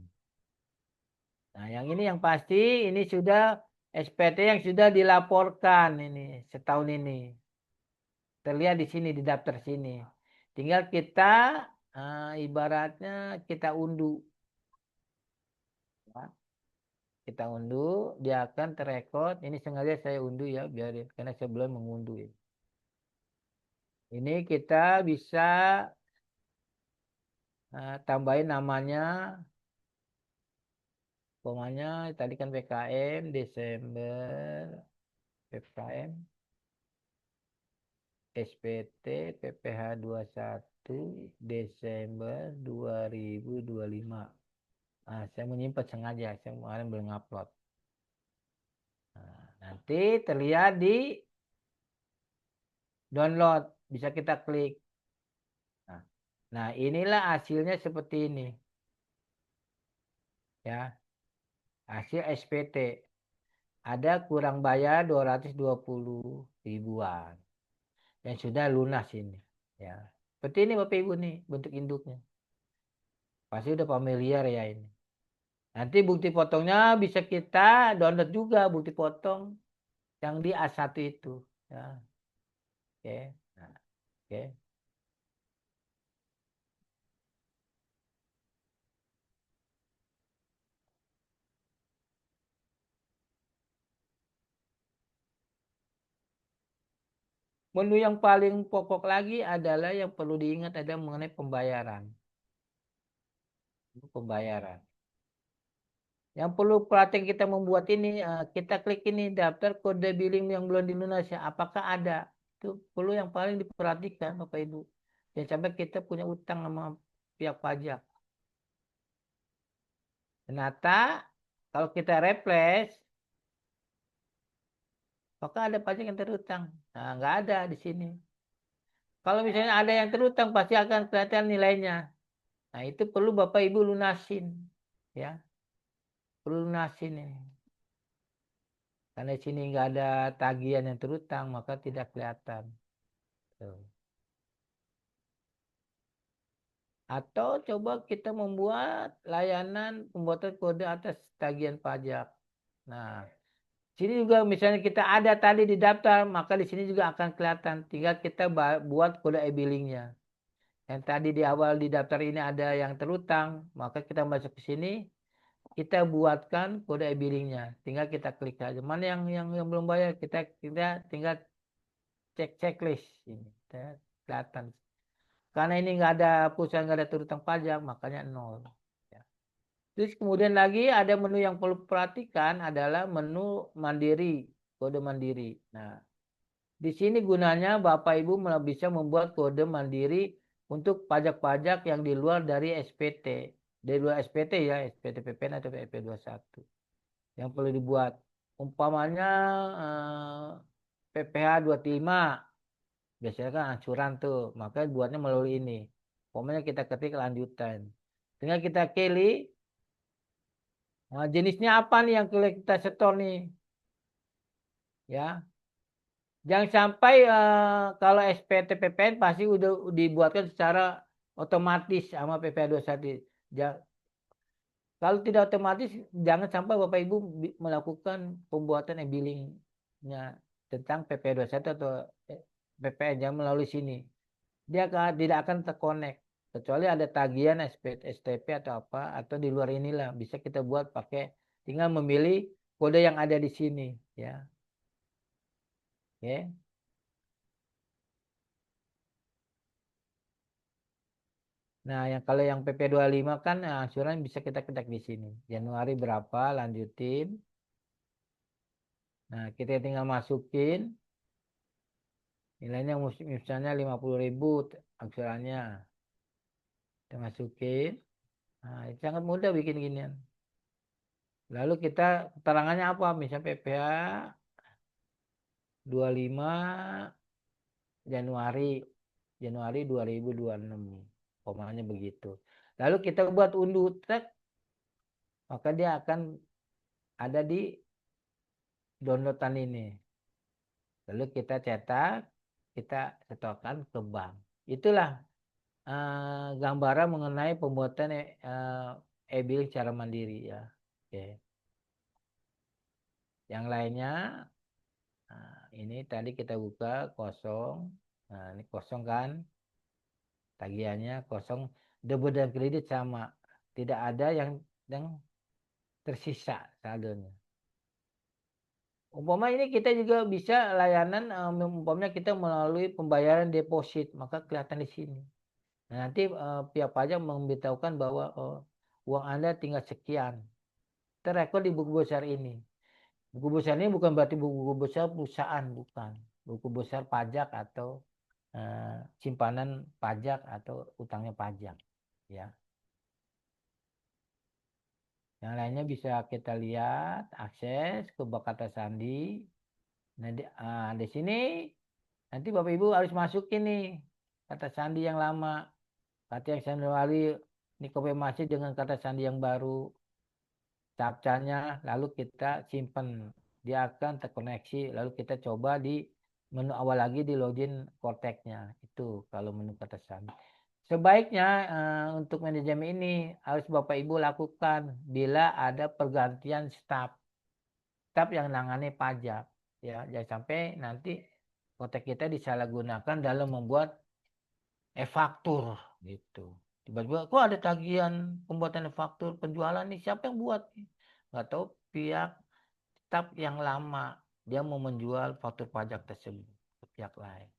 Nah, yang ini yang pasti ini sudah SPT yang sudah dilaporkan ini setahun ini. Terlihat di sini di daftar sini. Tinggal kita ibaratnya kita unduh. Ya. Kita unduh, dia akan terrekod. Ini sengaja saya unduh ya, biarin karena saya belum mengunduh. Ya. Ini kita bisa tambahin namanya. Pokoknya tadi kan PKM Desember, PKM SPT PPH 21 Desember 2025. Nah, saya menyimpan sengaja, saya kemarin belum upload. Nah, nanti terlihat di download, bisa kita klik. Nah, inilah hasilnya seperti ini. Ya, hasil SPT. Ada kurang bayar 220 ribuan. Yang sudah lunas ini. Ya. Seperti ini Bapak Ibu nih bentuk induknya. Pasti udah familiar ya ini. Nanti bukti potongnya bisa kita download juga bukti potong yang di A1 itu. Ya. Oke. Nah, oke. Menu yang paling pokok lagi adalah yang perlu diingat ada mengenai pembayaran. Pembayaran. Yang perlu perhatian kita membuat ini, kita klik ini daftar kode billing yang belum di Indonesia. Apakah ada? Itu perlu yang paling diperhatikan Bapak Ibu. Jangan sampai kita punya utang sama pihak pajak. Ternyata kalau kita replace, maka ada pajak yang terutang. Nah, nggak ada di sini. Kalau misalnya ada yang terutang, pasti akan kelihatan nilainya. Nah, itu perlu Bapak Ibu lunasin. Ya, perlu lunasin ini. Karena di sini nggak ada tagihan yang terutang, maka tidak kelihatan. Tuh. Atau coba kita membuat layanan pembuatan kode atas tagihan pajak. Nah, sini juga misalnya kita ada tadi di daftar, maka di sini juga akan kelihatan. Tinggal kita buat kode e-billingnya. Yang tadi di awal di daftar ini ada yang terutang, maka kita masuk ke sini, kita buatkan kode e-billingnya. Tinggal kita klik aja. Mana yang belum bayar, kita tinggal cek checklist ini. Kelihatan. Karena ini nggak ada perusahaan nggak ada terutang pajak, makanya nol. Ya. Terus kemudian lagi ada menu yang perlu perhatikan adalah menu mandiri, kode mandiri. Nah, di sini gunanya Bapak Ibu bisa membuat kode mandiri untuk pajak-pajak yang di luar dari SPT. Dari luar SPT ya, SPT PPN atau PP21. Yang perlu dibuat. Umpamanya PPh 25. Biasanya kan ancuran tuh. Maka buatnya melalui ini. Umpamanya kita ketik lanjutan. Tinggal kita pilih. Nah, jenisnya apa nih yang kita setor nih? Ya, jangan sampai kalau SPT PPN pasti udah dibuatkan secara otomatis sama PPh 21. Kalau tidak otomatis, jangan sampai Bapak Ibu melakukan pembuatan e-billingnya tentang PPh 21 atau PPN jangan melalui sini. Dia tidak akan terkonek. Kecuali ada tagihan STP atau apa, atau di luar inilah. Bisa kita buat pakai, tinggal memilih kode yang ada di sini. Ya, oke. Nah, kalau yang PP25 kan angsuran bisa kita ketik di sini. Januari berapa, lanjutin. Nah, kita tinggal masukin. Nilainya misalnya 50.000 angsurannya. Kita masukin. Nah, sangat mudah bikin ginian. Lalu kita keterangannya apa? Misalnya PPh 25 Januari Januari 2026. Pokoknya begitu. Lalu kita buat unduh tek, maka dia akan ada di downloadan ini. Lalu kita cetak, kita setorkan ke bank. Itulah gambaran mengenai pembuatan e-billing secara mandiri ya. Oke. Yang lainnya, ini tadi kita buka kosong. Nah, ini kosong kan, tagihannya kosong. Debit dan kredit sama, tidak ada yang tersisa saldonya. Umpama ini kita juga bisa layanan, umpamanya kita melalui pembayaran deposit, maka kelihatan di sini. Nah, nanti pihak pajak memberitahukan bahwa uang Anda tinggal sekian. Terrekod di buku besar ini. Buku besar ini bukan berarti buku besar perusahaan, bukan. Buku besar pajak atau simpanan pajak atau utangnya pajak. Ya. Yang lainnya bisa kita lihat akses ke Kata Sandi. Nah, di sini nanti Bapak Ibu harus masukin nih kata sandi yang lama. Kata yang Sandiwali ini konfirmasi dengan kata sandi yang baru. Captchanya lalu kita simpan. Dia akan terkoneksi. Lalu kita coba di menu awal lagi di login Cortex-nya. Itu kalau menu kata sandi. Sebaiknya untuk manajemen ini harus Bapak Ibu lakukan bila ada pergantian staf yang nangani pajak. Ya, jangan sampai nanti kontak kita disalahgunakan dalam membuat e-faktur gitu. Tiba-tiba kok ada tagihan pembuatan e-faktur penjualan nih, siapa yang buat? Nggak tahu, pihak staf yang lama dia mau menjual faktur pajak tersebut ke pihak lain.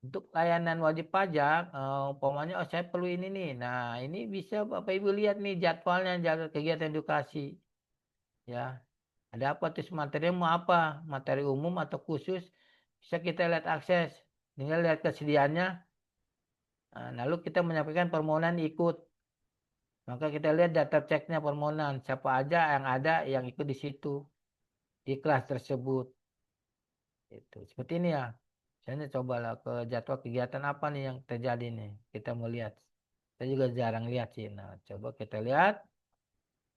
Untuk layanan wajib pajak, umpamanya saya perlu ini nih. Nah, ini bisa Bapak Ibu lihat nih jadwalnya, jadwal kegiatan edukasi. Ya, ada apa terus materinya mau apa? Materi umum atau khusus? Bisa kita lihat akses. Tinggal lihat kesediaannya. Lalu kita menyampaikan permohonan ikut. Maka kita lihat data ceknya permohonan. Siapa aja yang ada yang ikut di situ. Di kelas tersebut. Itu. Seperti ini ya. Misalnya cobalah ke jadwal kegiatan apa nih yang terjadi nih. Kita mau lihat. Saya juga jarang lihat sih. Nah, coba kita lihat.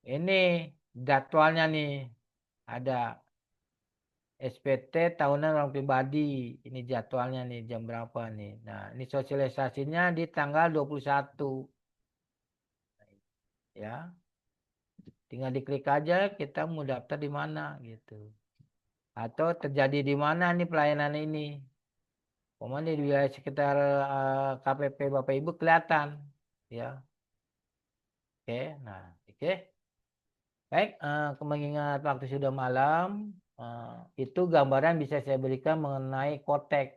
Ini jadwalnya nih. Ada SPT tahunan orang pribadi. Ini jadwalnya nih jam berapa nih. Nah, ini sosialisasinya di tanggal 21. Ya, tinggal diklik aja kita mau daftar di mana gitu. Atau terjadi di mana nih pelayanan ini. Pokoknya di wilayah sekitar KPP Bapak Ibu kelihatan. Ya, oke. Nah, oke. Baik, mengingat waktu sudah malam, itu gambaran bisa saya berikan mengenai Kotek,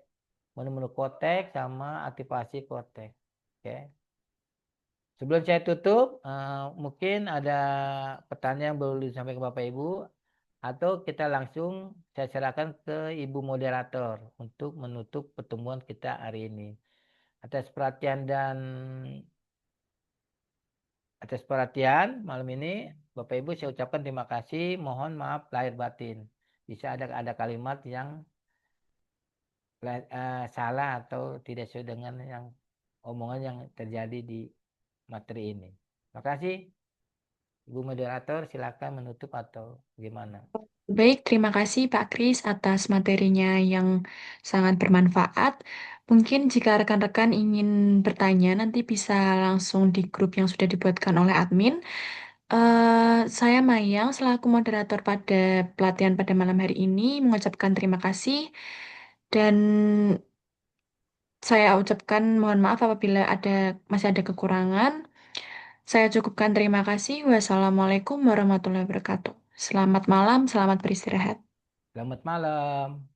menu-menu Kotek sama aktivasi Kotek. Oke. Sebelum saya tutup, mungkin ada pertanyaan yang perlu disampaikan ke Bapak Ibu, atau kita langsung saya serahkan ke Ibu Moderator untuk menutup pertemuan kita hari ini. Atas perhatian dan Atas perhatian malam ini, Bapak Ibu saya ucapkan terima kasih. Mohon maaf lahir batin. Bisa ada kalimat yang salah atau tidak sesuai dengan yang omongan yang terjadi di materi ini. Terima kasih. Ibu moderator silakan menutup atau gimana. Baik, terima kasih Pak Kris atas materinya yang sangat bermanfaat. Mungkin jika rekan-rekan ingin bertanya, nanti bisa langsung di grup yang sudah dibuatkan oleh admin. Saya Mayang, selaku moderator pada pelatihan pada malam hari ini, mengucapkan terima kasih. Dan saya ucapkan mohon maaf apabila masih ada kekurangan. Saya cukupkan terima kasih. Wassalamualaikum warahmatullahi wabarakatuh. Selamat malam, selamat beristirahat. Selamat malam.